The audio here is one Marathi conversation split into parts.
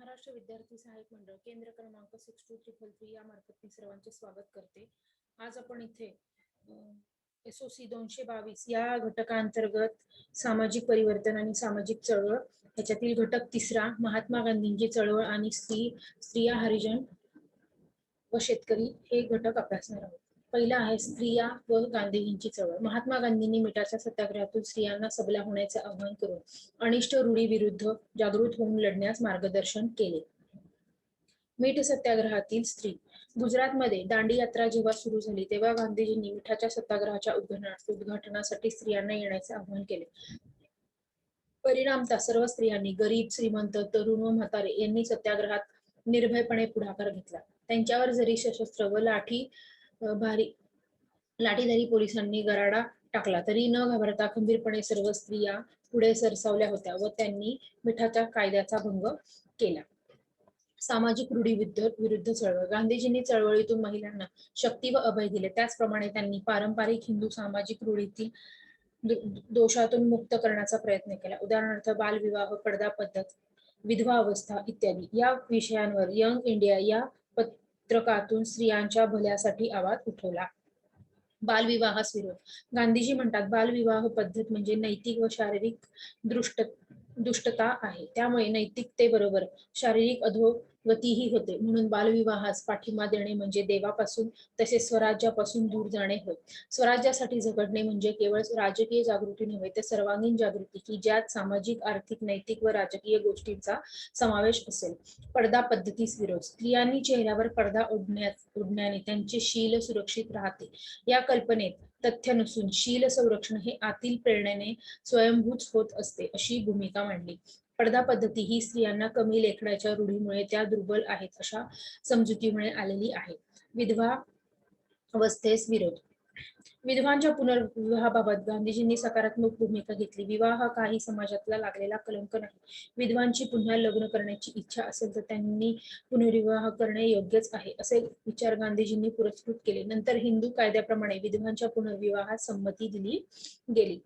महाराष्ट्र विद्यार्थी सहाय्यक मंडळ केंद्र क्रमांक 62333 या मार्फत मी सर्वांचे स्वागत करते। आज आपण इथे SOC 222 या घटकांतर्गत सामाजिक परिवर्तन आणि सामाजिक चळवळ याच्यातील घटक तिसरा महात्मा गांधींची चळवळ आणि स्त्रिया, हरिजन व शेतकरी हे घटक अभ्यासणार आहोत। पहिला आहे स्त्रिया व गांधीजींची चळवळ। महात्मा गांधींनी मिठाच्या सत्याग्रहातून स्त्रियांना सबला होण्याचे आवाहन करून अनिष्ट रूढी विरुद्ध जागृत होऊन लढण्यास मार्गदर्शन केले। मीठ सत्याग्रहातील स्त्री। गुजरातमध्ये दांडी यात्रा जेव्हा सुरू झाली तेव्हा गांधीजींनी मिठाच्या सत्याग्रहाच्या उद्घाटनासाठी स्त्रियांना येण्याचे आवाहन केले। परिणामतः सर्व स्त्रियांनी गरीब, श्रीमंत, तरुण व म्हातारे यांनी सत्याग्रहात निर्भयपणे पुढाकार घेतला। त्यांच्यावर जरी सशस्त्र व लाठीधारी पोलिसांनी गराडा टाकला तरी न घाबरता खंबीरपणे सर्व स्त्रिया पुढे सरसावल्या होत्या व त्यांनी मिठाच्या कायद्याचा भंग केला। सामाजिक रूढी विरुद्ध चळवळ। गांधीजींनी चळवळीतून महिलांना शक्ती व अभय दिले। त्याचप्रमाणे त्यांनी पारंपरिक हिंदू सामाजिक रूढीतील दोषातून मुक्त करण्याचा प्रयत्न केला। उदाहरणार्थ बालविवाह, पडदा पद्धत, विधवा अवस्था इत्यादी। या विषयांवर यंग इंडिया या पत्रकातून स्त्रियांच्या भल्यासाठी आवाज उठवला। बालविवाहास विरोध। गांधीजी म्हणतात बालविवाह पद्धत म्हणजे नैतिक व शारीरिक दुष्टता आहे। त्यामुळे नैतिकतेबरोबर शारीरिक अधोगतीही होते। म्हणून बालविवाहास पाठिंबा देणे म्हणजे देवापासून तसेच स्वराज्यापासून दूर जाणे होय। स्वराज्यासाठी झगडणे म्हणजे केवळ राजकीय जागृती नव्हे तर सर्वांगीण जागृती की ज्यात सामाजिक, आर्थिक, नैतिक व राजकीय गोष्टींचा समावेश असेल। पडदा पद्धतीस विरोध। स्त्रियांनी चेहऱ्यावर पडदा ओढण्याने त्यांचे शील सुरक्षित राहते या कल्पनेत तथ्य नसून शील संरक्षण हे आतील प्रेरणेने स्वयंभूत होत असते अशी भूमिका मांडली। पडदा पद्धती ही स्त्रियांना कमी लेखण्याच्या रूढीमुळे त्या दुर्बल आहेत अशा समजुतीमुळे आलेली आहे। विधवा अवस्थेस विरोध। विधवांच्या पुनर्विवाहाबाबत गांधीजींनी सकारात्मक भूमिका घेतली। विवाह हा काही समाजातला लागलेला कलंक नाही। विधवांची पुन्हा लग्न करण्याची इच्छा असेल तर त्यांनी पुनर्विवाह करणे योग्यच आहे असे विचार गांधीजींनी पुरस्कृत केले। नंतर हिंदू कायद्याप्रमाणे विधवांच्या पुनर्विवाहास संमती दिली गेली।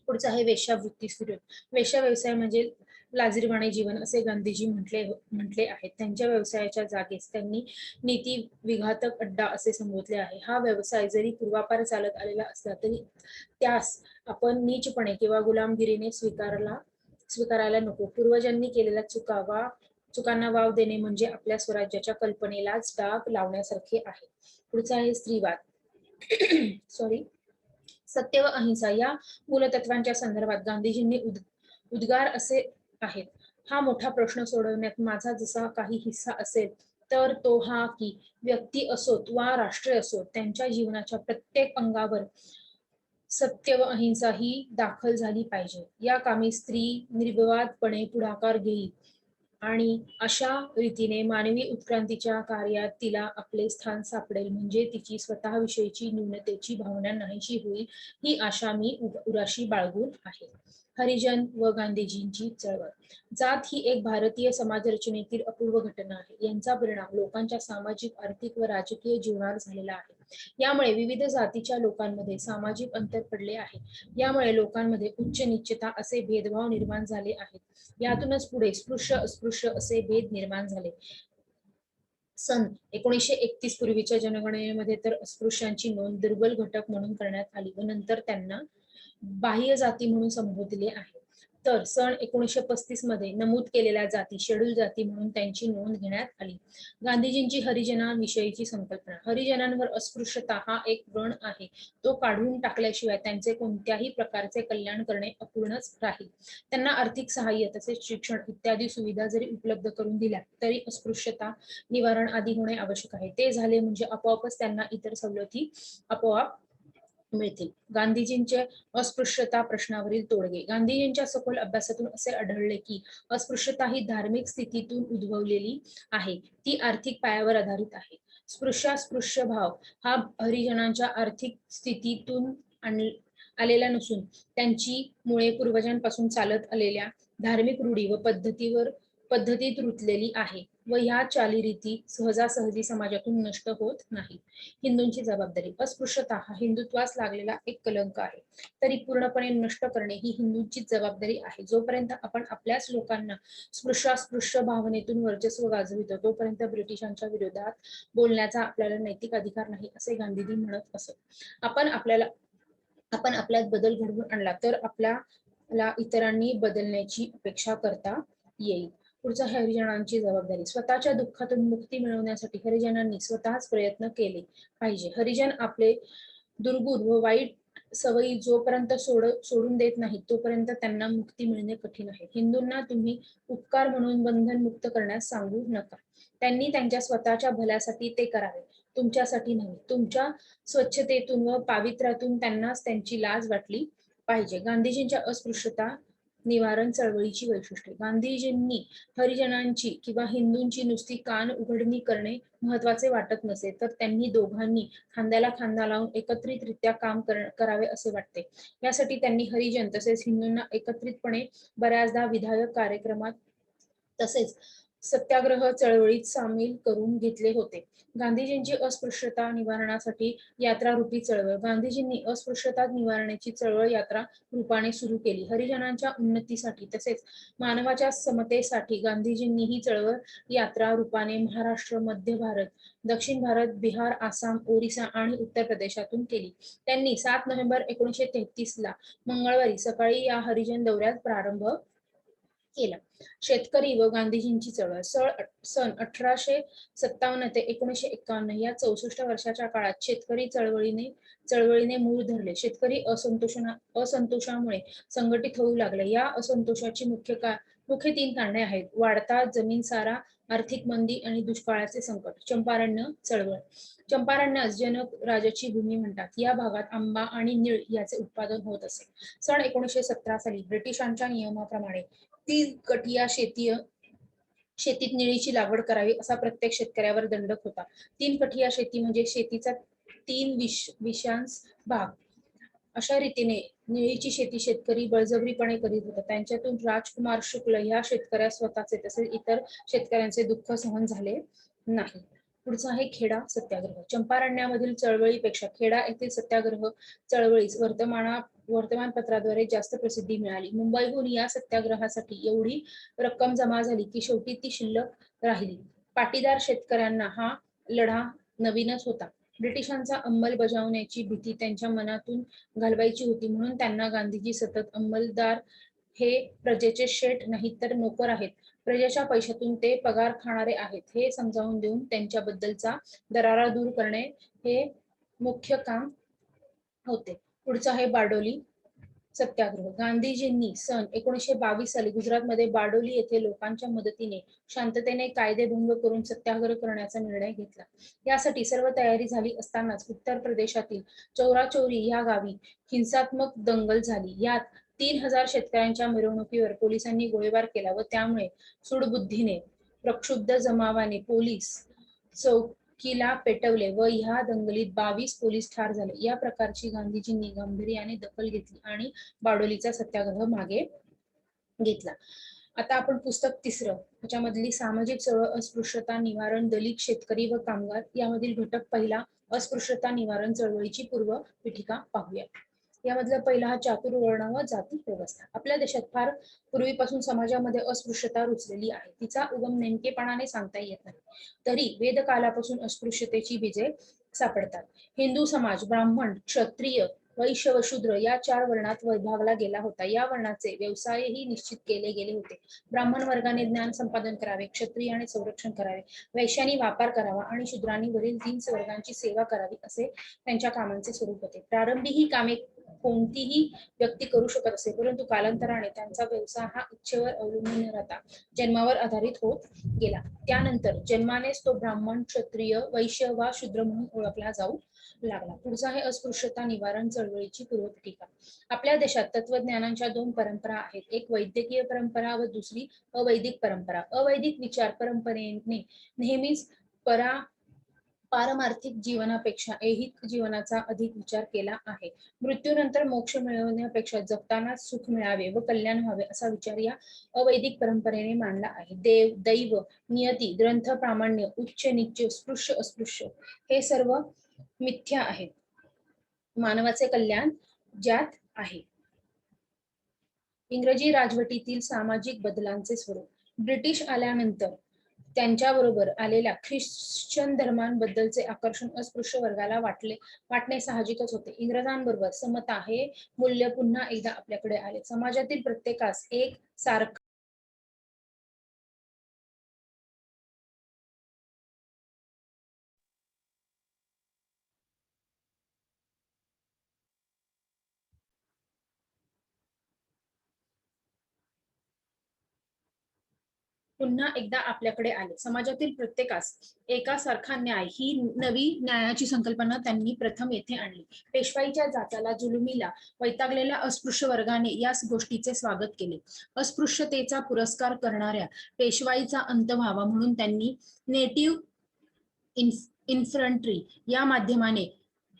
पुढचा आहे वेश्यावृत्तीस विरोध। वेश्या व्यवसाय म्हणजे लाजिरवाणे जीवन असे गांधीजी म्हटले आहे। त्यांच्या व्यवसायाच्या जागेस त्यांनी नीती विघातक अड्डा असे संबोधले आहे। हा व्यवसाय जरी पूर्वापार चालत आलेला असला तरी त्यास आपण नीचपणे किंवा गुलामगिरीने स्वीकारायला नको। पूर्वजांनी केलेल्या चुकांना वाव देणे म्हणजे आपल्या स्वराज्याच्या कल्पनेलाच डाग लावण्यासारखे आहे। पुढचा आहे स्त्रीवाद सत्य व अहिंसा या मूलतत्वांच्या संदर्भात गांधीजींनी उद्गार असे आहेत। हा मोठा प्रश्न सोडवण्यात माझा जसा काही हिस्सा असेल तर तो हा की व्यक्ती असोत वा राष्ट्र असोत त्यांच्या जीवनाच्या प्रत्येक अंगावर सत्य व अहिंसा ही दाखल झाली पाहिजे। या कामी स्त्री निर्विवादपणे पुढाकार घेईल आणि अशा रीतीने मानवी उत्क्रांतीच्या कार्यात तिला आपले स्थान सापडेल म्हणजे तिची स्वतःविषयीची न्यूनतेची भावना नाहीशी होईल ही आशा मी उराशी बाळगून आहे। हरिजन व गांधीजींची चळवळ। जात ही एक भारतीय समाजरचनेतील अपूर्व घटना आहे। यांचा परिणाम लोकांच्या सामाजिक, आर्थिक व राजकीय जीवनावर झालेला आहे। यामुळे विविध जातीच्या लोकांमध्ये सामाजिक अंतर पडले आहे। यामुळे लोकांमध्ये उच्च नीचता असे भेदभाव निर्माण झाले आहेत। यातूनच पुढे स्पृश्य अस्पृश्य असे भेद निर्माण झाले। सन 1931 पूर्वीच्या जनगणनेमध्ये तर अस्पृश्यांची नोंद दुर्बल घटक म्हणून करण्यात आली व नंतर त्यांना बाह्य जाती म्हणून संबोधले आहे। तर सन 1935 मध्ये नमूद केलेल्या जाती शेड्यूल जाती म्हणून त्यांची नोंद घेण्यात आली। गांधीजींची हरिजनांविषयीची संकल्पना। हरिजनांवर अस्पृश्यता हा एक व्रण आहे। तो काढून टाकल्याशिवाय त्यांचे कोणत्याही प्रकारचे कल्याण करणे अपूर्णच राहील। त्यांना आर्थिक सहाय्य तसेच शिक्षण इत्यादी सुविधा जरी उपलब्ध करून दिल्या तरी अस्पृश्यता निवारण आधी होणे आवश्यक आहे। ते झाले म्हणजे आपोआपच त्यांना इतर सवलती आपोआप मिळतील। गांधीजींचे अस्पृश्यता प्रश्नावरील तोडगे। गांधीजींच्या सखोल अभ्यासातून असे आढळले की अस्पृश्यता ही धार्मिक स्थितीतून उद्भवलेली आहे। ती आर्थिक पायावर आधारित आहे। स्पृश्य भाव हा हरिजनांच्या आर्थिक स्थितीतून आलेला नसून त्यांची मुळे पूर्वजांपासून चालत आलेल्या धार्मिक रूढी व पद्धतीत रुतलेली आहे। व ह्या चालीरीती सहजासहजी समाजातून नष्ट होत नाही. हिंदूंची जबाबदारी. अस्पृश्यता हा हिंदुत्वास लागलेला एक कलंक आहे, तरी पूर्णपणे नष्ट करणे ही हिंदूंची जबाबदारी आहे. जोपर्यंत आपण आपल्याच लोकांना स्पृश्यास्पृश्य भावनेतून वर्चस्व गाजवितो, तोपर्यंत ब्रिटिशांच्या विरोधात बोलण्याचा आपल्याला नैतिक अधिकार नाही, असे गांधीजी म्हणत असत. आपण आपल्यात बदल घडवून आणला तर आपल्याला इतरांनी बदलण्याची अपेक्षा करता येईल. पुढचा हरिजनांची जबाबदारी. स्वतःच्या दुःखातून मुक्ती मिळवण्यासाठी हरिजनांनी स्वतःच प्रयत्न केले पाहिजे. हरिजन आपले दुर्गुण व वाईट सवयी जोपर्यंत सोडून देत नाहीत, तोपर्यंत त्यांना मुक्ती मिळणे कठीण आहे. हिंदूंना तुम्ही उपकार म्हणून बंधन मुक्त करण्यास सांगू नका. त्यांनी त्यांच्या स्वतःच्या भल्यासाठी ते करावे, तुमच्यासाठी नाही. तुमच्या स्वच्छतेतून व पावित्र्यातून त्यांनाच त्यांची लाज वाटली पाहिजे. गांधीजींच्या अस्पृश्यता निवारण चळवळीची वैशिष्ट्ये. गांधीजींनी हरिजनांची किंवा हिंदूंची नुसती कान उघडणी करणे महत्वाचे वाटत नसे, तर त्यांनी दोघांनी खांद्याला खांदा लावून एकत्रितरित्या काम करावे असे वाटते. यासाठी त्यांनी हरिजन तसेच हिंदूंना एकत्रितपणे बऱ्याचदा विधायक कार्यक्रमात तसेच सत्याग्रह चळवळीत सामील करून घेतले होते. गांधीजींची अस्पृश्यता निवारणासाठी यात्रा रूपी चळवळ. गांधीजींनी अस्पृश्यता निवारणाची चळवळ यात्रा रूपाने सुरू केली. हरिजनांच्या उन्नतीसाठी तसेच मानवाच्या समतेसाठी गांधीजींनी ही चळवळ यात्रा रूपाने महाराष्ट्र, मध्य भारत, दक्षिण भारत, बिहार, आसाम, ओरिसा आणि उत्तर प्रदेशातून केली. त्यांनी 7 नोव्हेंबर 1933 ला मंगळवारी सकाळी या हरिजन दौऱ्यात प्रारंभ केला. शेतकरी व गांधीजींची चळवळ. सन 1857 ते 1951 या 64 वर्षाच्या काळात शेतकरी चळवळीने मूळ धरले. शेतकरी असंतोषामुळे संघटित होऊ लागले. या असंतोषाची मुख्य 3 कारणे आहेत. वाढता जमीनसारा, आर्थिक मंदी आणि दुष्काळाचे संकट. चंपारण्य चळवळ. चंपारण्यास जनक राजाची भूमी म्हणतात. या भागात आंबा आणि नीळ याचे उत्पादन होत असे. सन 1917 साली ब्रिटिशांच्या नियमाप्रमाणे 3 गठिया शेतीत निळीची लागवड करावी असा प्रत्येक शेतकऱ्यावर दंडक होता. 3 गठिया शेती म्हणजे शेतीचा 3 विषांश भाग. अशा रीतीने निळीची शेती शेतकरी बळजबरीपणे करीत होता. त्यांच्यातून राजकुमार शुक्ल ह्या शेतकऱ्यास स्वतःचे तसेच इतर शेतकऱ्यांचे दुःख सहन झाले नाही. पुढचा आहे खेडा सत्याग्रह. चंपारण्यामधील चळवळीपेक्षा खेडा येथील सत्याग्रह चळवळीस वर्तमानपत्राद्वारे जास्त प्रसिद्धी मिळाली. मुंबईहून या सत्याग्रहासाठी एवढी रक्कम जमा झाली की शेवटी ती शिल्लक राहिली. पाटीदार शेतकऱ्यांना हा लढा नवीनच होता. ब्रिटिशांचा अंमलबजावण्याची भीती त्यांच्या मनातून घालवायची होती, म्हणून त्यांना गांधीजी सतत अंमलदार हे प्रजेचे शेठ नाहीत तर नोकर आहेत, प्रजेच्या पैशातून ते पगार खाणारे आहेत हे समजावून देऊन त्यांच्याबद्दलचा दरारा दूर करणे हे मुख्य काम होते. पुढचा आहे बारडोली सत्याग्रह. गांधीजींनी सन 1922 साली गुजरातमध्ये बारडोली येथे लोकांच्या मदतीने शांततेने कायदेभंग करून सत्याग्रह करण्याचा निर्णय घेतला. यासाठी सर्व तयारी झाली असतानाच उत्तर प्रदेशातील चौराचौरी या गावी हिंसात्मक दंगल झाली. यात 3000 शेतकऱ्यांच्या मिरवणुकीवर पोलिसांनी गोळीबार केला व त्यामुळे सूडबुद्धीने प्रक्षुब्ध जमावाने पोलीस चौकीला पेटवले व ह्या दंगलीत 22 पोलीस ठार झाले. या प्रकारची गांधीजींनी गांभीर्याने दखल घेतली आणि बारडोलीचा सत्याग्रह मागे घेतला. आता आपण पुस्तक 3 त्याच्यामधली सामाजिक चळवळ अस्पृश्यता निवारण, दलित, शेतकरी व कामगार यामधील घटक पहिला अस्पृश्यता निवारण चळवळीची पूर्व पीठिका पाहूया. यामधला पहिला हा चातुर्वर्ण व जाती व्यवस्था. आपल्या देशात फार पूर्वीपासून समाजामध्ये अस्पृश्यता रुजलेली आहे. तिचा उगम नेमकेपणाने सांगता येत नाही, तरी वेदकालापासून अस्पृश्यतेची बीजे सापडतात. हिंदू समाज ब्राह्मण, क्षत्रिय, वैश्य व शूद्र या 4 वर्णात विभागला गेला होता. या वर्णाचे व्यवसायही निश्चित केले गेले होते. ब्राह्मण वर्गाने ज्ञान संपादन करावे, क्षत्रियाने संरक्षण करावे, वैश्यांनी व्यापार करावा आणि शूद्रांनी वरील 3 वर्गांची सेवा करावी असे त्यांच्या कामांचे स्वरूप होते. प्रारंभी ही कामे कोणतीही व्यक्ती करू शकत असे, परंतु कालांतराने त्यांचा व्यवसाय हा इच्छेवर अवलंबून न राहता जन्मावर आधारित होत गेला. त्यानंतर जन्मानेच तो ब्राह्मण, क्षत्रिय, वैश्य वा शूद्र म्हणून ओळखला जाऊ लागला. पुढचा आहे अस्पृश्यता निवारण चळवळीची पूर्वपीठिका. आपल्या देशात तत्वज्ञानाच्या 2 परंपरा आहेत, एक वैद्यकीय परंपरा व दुसरी अवैदिक परंपरा. अवैदिक विचार परंपरेने नेहमीच पारमार्थिक जीवनापेक्षा ऐहिक जीवनाचा अधिक विचार केला आहे. मृत्यूनंतर मोक्ष मिळवण्यापेक्षा जगतानाच सुख मिळावे व कल्याण व्हावे असा विचार या अवैदिक परंपरेने मांडला आहे. देव, दैव, नियती, ग्रंथ, प्रामाण्य, उच्च नीच, स्पृश्य अस्पृश्य हे सर्व मिथ्या आहेत. मानवाचे कल्याण ज्यात आहे. इंग्रजी राजवटीतील सामाजिक बदलांचे स्वरूप. ब्रिटिश आल्यानंतर त्यांच्याबरोबर आलेल्या ख्रिश्चन धर्मांबद्दलचे आकर्षण अस्पृश्य वर्गाला वाटणे साहजिकच होते. इंग्रजांबरोबर समता हे मूल्य पुन्हा एकदा आपल्याकडे आले. समाजातील प्रत्येकास एक सारखं पुन्हा एकदा आपल्याकडे आले. समाजातील प्रत्येकास एकासारखा न्याय ही नवी न्यायाची संकल्पना त्यांनी प्रथम येथे आणली. पेशवाईच्या जाचाला, जुलुमीला वैतागलेल्या अस्पृश्य वर्गाने या गोष्टीचे स्वागत केले. अस्पृश्यतेचा पुरस्कार करणाऱ्या पेशवाईचा अंत व्हावा म्हणून त्यांनी नेटिव्ह इन्फंट्री या माध्यमाने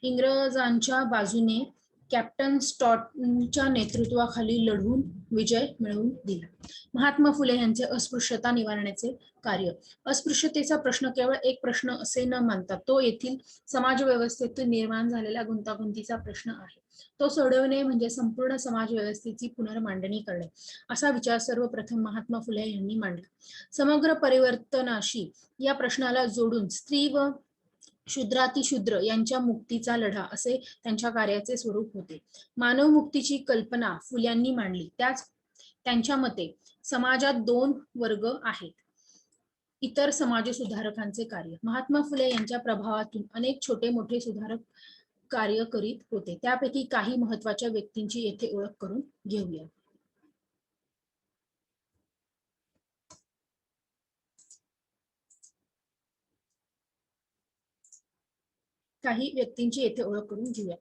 इंग्रजांच्या बाजूने कॅप्टन स्टॉटच्या नेतृत्वाखाली लढून विजय मिळवून दिला. महात्मा फुले यांचे अस्पृश्यता निवारण्याचे कार्य. अस्पृश्यतेचा प्रश्न केवळ एक प्रश्न असे न मानता तो येथील समाज व्यवस्थेतून निर्माण झालेल्या गुंतागुंतीचा प्रश्न आहे. तो सोडवणे म्हणजे संपूर्ण समाज व्यवस्थेची पुनर्मांडणी करणे असा विचार सर्वप्रथम महात्मा फुले यांनी मांडला. समग्र परिवर्तनाशी या प्रश्नाला जोडून स्त्री व शूद्रातिशूद्र यांच्या मुक्तीचा लढा असे त्यांच्या कार्याचे स्वरूप होते. मानव मुक्तीची कल्पना फुल्यांनी मांडली. त्यांच्या मते समाजात दोन वर्ग आहेत. इतर समाजसुधारकांचे कार्य. महात्मा फुले यांच्या प्रभावातून अनेक छोटे मोठे सुधारक कार्य करीत होते. त्यापैकी काही महत्वाच्या व्यक्तींची येथे ओळख करून घेऊया. काही व्यक्तींची येथे ओळख करून घेऊया.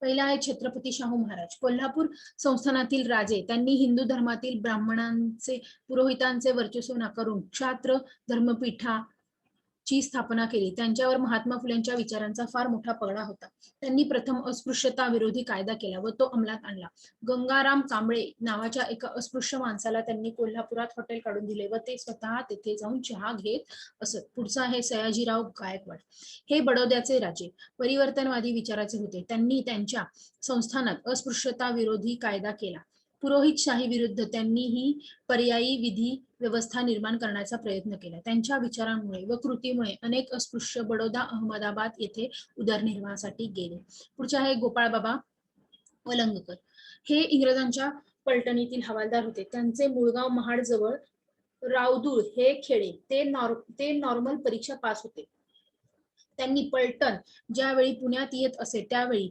पहिला आहे छत्रपती शाहू महाराज. कोल्हापूर संस्थानातील राजे. त्यांनी हिंदू धर्मातील ब्राह्मणांचे पुरोहितांचे वर्चस्व नाकारून क्षात्र धर्मपीठाची स्थापना केली. त्यांच्यावर महात्मा फुलेंच्या विचारांचा फार मोठा पगडा होता. त्यांनी प्रथम अस्पृश्यता विरोधी कायदा केला व तो अंमलात आणला. गंगाराम कांबळे नावाच्या एका अस्पृश्य माणसाला त्यांनी कोल्हापुरात हॉटेल काढून दिले व ते स्वतः तेथे जाऊन चहा घेत असत. पुढचा आहे सयाजीराव गायकवाड. हे बडोद्याचे राजे. परिवर्तनवादी विचाराचे होते. त्यांनी त्यांच्या संस्थानात अस्पृश्यता विरोधी कायदा केला. पुरोहितशाही विरुद्ध त्यांनी ही पर्यायी विधी व्यवस्था निर्माण करण्याचा प्रयत्न केला. त्यांच्या विचारांमुळे व कृतीमुळे अनेक अस्पृश्य बडोदा, अहमदाबाद येथे उदरनिर्वाहासाठी गेले. पुढचे आहे गोपाळबाबा वलंगकर. हे इंग्रजांच्या पलटणीतील हवालदार होते. त्यांचे मूळगाव महाड जवळ रावदूळ हे खेडे. ते नॉर्मल परीक्षा पास होते. त्यांनी पलटण ज्यावेळी पुण्यात येत असे त्यावेळी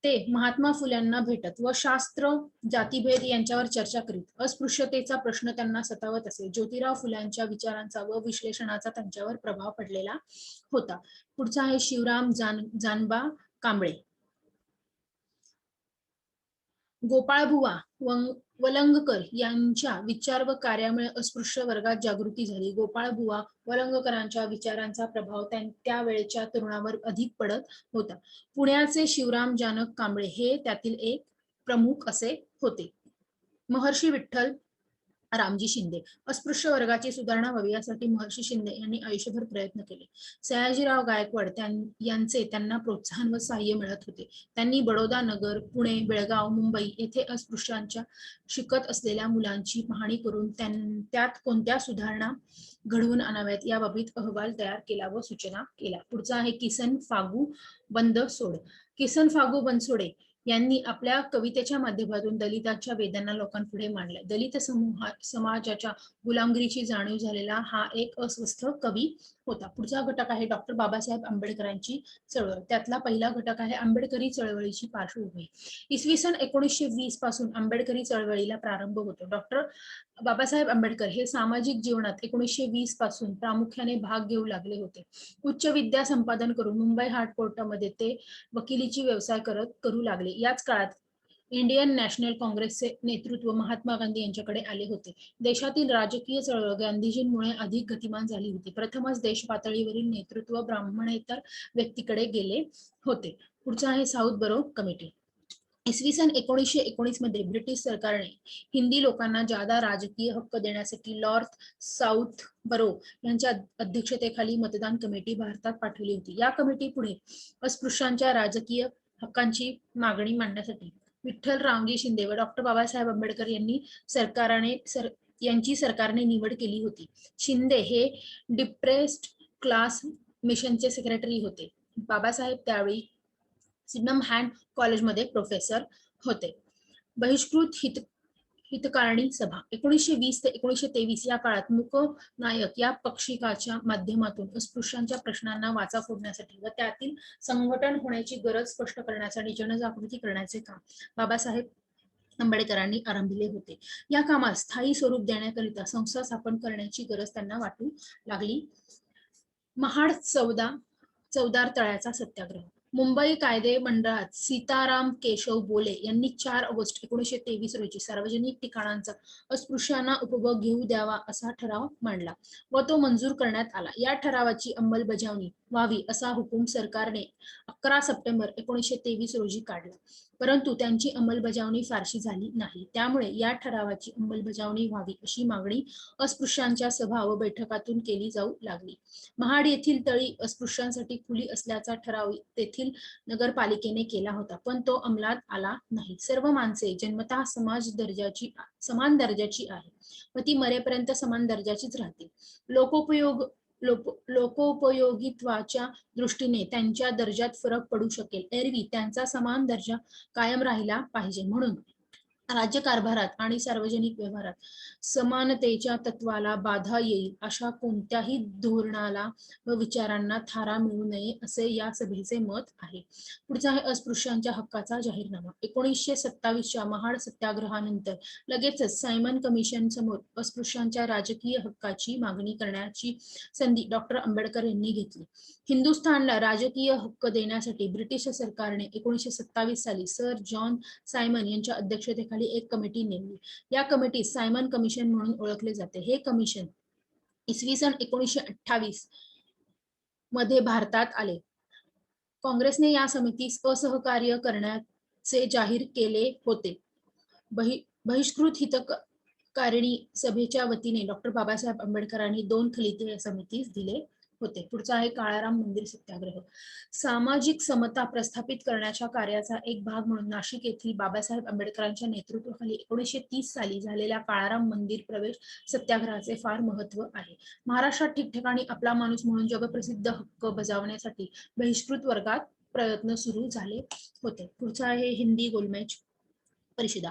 ते महात्मा फुल्यांना भेटत व शास्त्र, जातीभेद यांच्यावर चर्चा करीत. अस्पृश्यतेचा प्रश्न त्यांना सतावत असे. ज्योतिराव फुल्यांच्या विचारांचा व विश्लेषणाचा त्यांच्यावर प्रभाव पडलेला होता. पुढचा आहे शिवराम जानबा कांबळे. गोपाळबुवा वलंगकर यांच्या विचार व कार्यामुळे अस्पृश्य वर्गात जागृती झाली. गोपाळबुवा वलंगकरांच्या विचारांचा प्रभाव त्यावेळच्या तरुणावर अधिक पडत होता. पुण्याचे शिवराम जानक कांबळे हे त्यातील एक प्रमुख असे होते. महर्षी विठ्ठल रामजी शिंदे. अस्पृश्य वर्गाची सुधारणा व्हावी यासाठी महर्षी शिंदे यांनी आयुष्यभर प्रयत्न केले. सयाजीराव गायकवाड यांचे त्यांना प्रोत्साहन व सहाय्य मिळत होते. त्यांनी बडोदा नगर, पुणे, बेळगाव, मुंबई येथे अस्पृश्यांच्या शिकत असलेल्या मुलांची पाहणी करून त्यात कोणत्या सुधारणा घडवून आणाव्यात याबाबत अहवाल तयार केला व सूचना केल्या. पुढचा आहे किसन फागू बनसोडे. किसन फागू बनसोडे यांनी आपल्या कवितेच्या माध्यमातून दलितांच्या वेदना लोकांपुढे मांडल्या. दलित समाजाच्या गुलामगिरीची जाणीव झालेला हा एक अस्वस्थ कवी होता. पुढचा घटक आहे डॉक्टर बाबासाहेब आंबेडकरांची चळवळ. त्यातला पहिला घटक आहे आंबेडकरी चळवळीची पार्श्वभूमी. इसवी सन 1920 पासून आंबेडकरी चळवळीला प्रारंभ होतो. डॉक्टर बाबासाहेब आंबेडकर हे सामाजिक जीवनात 1920 पासून प्रामुख्याने भाग घेऊ लागले होते. उच्च विद्या संपादन करून मुंबई हार्ट कोर्टामध्ये ते वकिलीची व्यवसाय करू लागले. याच काळात इंडियन नॅशनल काँग्रेसचे नेतृत्व महात्मा गांधी यांच्याकडे आले होते. देशातील राजकीय चळवळ गांधीजींमुळे अधिक गतिमान झाली होती. प्रथमच देश पातळीवरील नेतृत्व ब्राह्मणेतर व्यक्तीकडे गेले होते. पुढचा आहे साऊथ बरो कमिटी. इसवी सन 1919 मध्ये ब्रिटिश सरकारने हिंदी लोकांना जादा राजकीय हक्क देण्यासाठी नॉर्थ साऊथ बरो यांच्या अध्यक्षतेखाली मतदान कमिटी भारतात पाठवली होती. या कमिटी पुढे अस्पृश्यांच्या राजकीय हक्कांची मागणी मांडण्यासाठी विठ्ठल रामजी शिंदे व डॉक्टर बाबासाहेब आंबेडकर यांची सरकारने निवड केली होती. शिंदे हे डिप्रेस्ड क्लास मिशनचे सेक्रेटरी होते. बाबासाहेब त्यावेळी सिडनम हँड कॉलेजमध्ये प्रोफेसर होते. बहिष्कृत हितकारणी सभा 1920 ते 1923 या काळात मूकनायक या पक्षिकाच्या माध्यमातून अस्पृश्यांच्या प्रश्नांना वाचा फोडण्यासाठी व त्यातील संघटन होण्याची गरज स्पष्ट करण्यासाठी जनजागृती करण्याचे काम बाबासाहेब आंबेडकरांनी आरंभिले होते. या कामास स्थायी स्वरूप देण्याकरिता संस्था स्थापन करण्याची गरज त्यांना वाटू लागली. महाड चौदार तळ्याचा सत्याग्रह. मुंबई कायदे मंडळात सीताराम केशव बोले यांनी 4 ऑगस्ट 1923 रोजी सार्वजनिक ठिकाणांचा अस्पृश्यांना उपभोग घेऊ द्यावा असा ठराव मांडला व तो मंजूर करण्यात आला. या ठरावाची अंमलबजावणी व्हावी असा हुकूम सरकारने 11 सप्टेंबर 1923 रोजी काढला, परंतु त्यांची अंमलबजावणी फारशी झाली नाही. त्यामुळे या ठरावाची अंमलबजावणी व्हावी अशी मागणी अस्पृश्यांच्या सभा व बैठकातून केली जाऊ लागली. महाड येथील तळी अस्पृश्यांसाठी खुली असल्याचा ठराव तेथील नगरपालिकेने केला होता, पण तो अंमलात आला नाही. सर्व माणसे जन्मतः समान दर्जाची आहे व ती मरेपर्यंत समान दर्जाचीच राहतील. लोकोपयोगित्वाच्या दृष्टीने त्यांच्या दर्जात फरक पडू शकेल, एरवी त्यांचा समान दर्जा कायम राहिला पाहिजे. म्हणून राज्यकारभारात आणि सार्वजनिक व्यवहारात समानतेच्या तत्वाला बाधा येईल अशा कोणत्याही धोरणाला व विचारांना थारा मिळू नये असे या सभेचे मत आहे. पुढचा आहे अस्पृश्यांच्या हक्काचा जाहीरनामा. 1927च्या महाड सत्याग्रहानंतर लगेचच सायमन कमिशन समोर अस्पृश्यांच्या राजकीय हक्काची मागणी करण्याची संधी डॉक्टर आंबेडकर यांनी घेतली. हिंदुस्थानला राजकीय हक्क देण्यासाठी ब्रिटिश सरकारने 1927 साली सर जॉन सायमन यांच्या अध्यक्षतेखाली एक कमिटी नेमली. या कमिटीस सायमन कमिशन म्हणून ओळखले जाते. हे कमिशन इसवी सन 1928 मध्ये भारतात आले. काँग्रेसने या समितीस असहकार्य करण्याचे जाहीर केले होते. बहिष्कृत हितकारिणी सभेच्या वतीने डॉक्टर बाबासाहेब आंबेडकरांनी 2 खलिते या समितीस दिले होते. पुढचा आहे काळाराम मंदिर सत्याग्रह. सामाजिक समता प्रस्थापित करण्याच्या कार्याचा एक भाग म्हणून नाशिक येथील बाबासाहेब आंबेडकरांच्या नेतृत्वाखाली 1930 साली झालेल्या काळाराम मंदिर प्रवेश सत्याग्रहाचे फार महत्व आहे. महाराष्ट्रात ठिकठिकाणी आपला माणूस म्हणून जगप्रसिद्ध हक्क बजावण्यासाठी बहिष्कृत वर्गात प्रयत्न सुरू झाले होते. पुढचा आहे हिंदी गोलमेज परिषदा.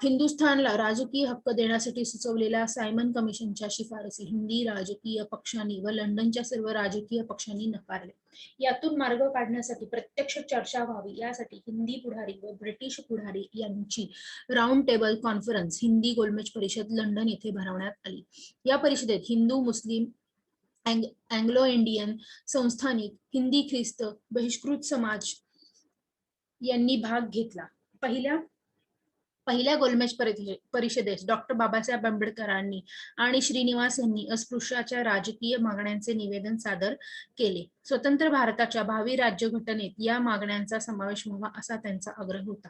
हिंदुस्थानला राजकीय हक्क देण्यासाठी सुचवलेल्या सायमन कमिशनच्या शिफारसी हिंदी राजकीय पक्षांनी व लंडनच्या सर्व राजकीय पक्षांनी नकारल्या. यातून मार्ग काढण्यासाठी प्रत्यक्ष चर्चा व्हावी यासाठी हिंदी पुढारी व ब्रिटिश पुढारी यांची राऊंड टेबल कॉन्फरन्स हिंदी गोलमेज परिषद लंडन येथे भरवण्यात आली. या परिषदेत हिंदू, मुस्लिम, अँग्लो इंडियन, संस्थानिक, हिंदी, ख्रिस्त, बहिष्कृत समाज यांनी भाग घेतला. पहिल्या गोलमेज परिषदेस डॉक्टर बाबासाहेब आंबेडकरांनी आणि श्रीनिवास यांनी अस्पृश्याच्या राजकीय मागण्यांचे निवेदन सादर केले. स्वतंत्र भारताच्या भावी राज्यघटनेत या मागण्यांचा समावेश व्हावा असा त्यांचा आग्रह होता.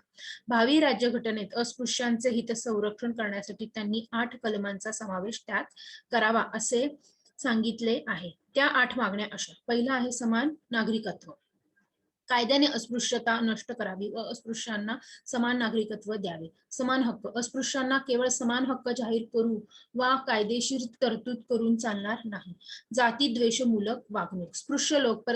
भावी राज्यघटनेत अस्पृश्यांचे हित संरक्षण करण्यासाठी त्यांनी 8 कलमांचा समावेश त्यात करावा असे सांगितले आहे. त्या 8 मागण्या अशा. पहिला आहे समान नागरिकत्व. कायद्याने अस्पृश्यता नष्ट करावी व अस्पृश्यांना समान नागरिकत्व द्यावे. समान हक्क. अस्पृश्यांना केवळ समान हक्क जाहीर करू वा कायदेशीर तरतूद करून चालणार नाही. जाती द्वेषमूलक वागणूक. स्पृश्य लोक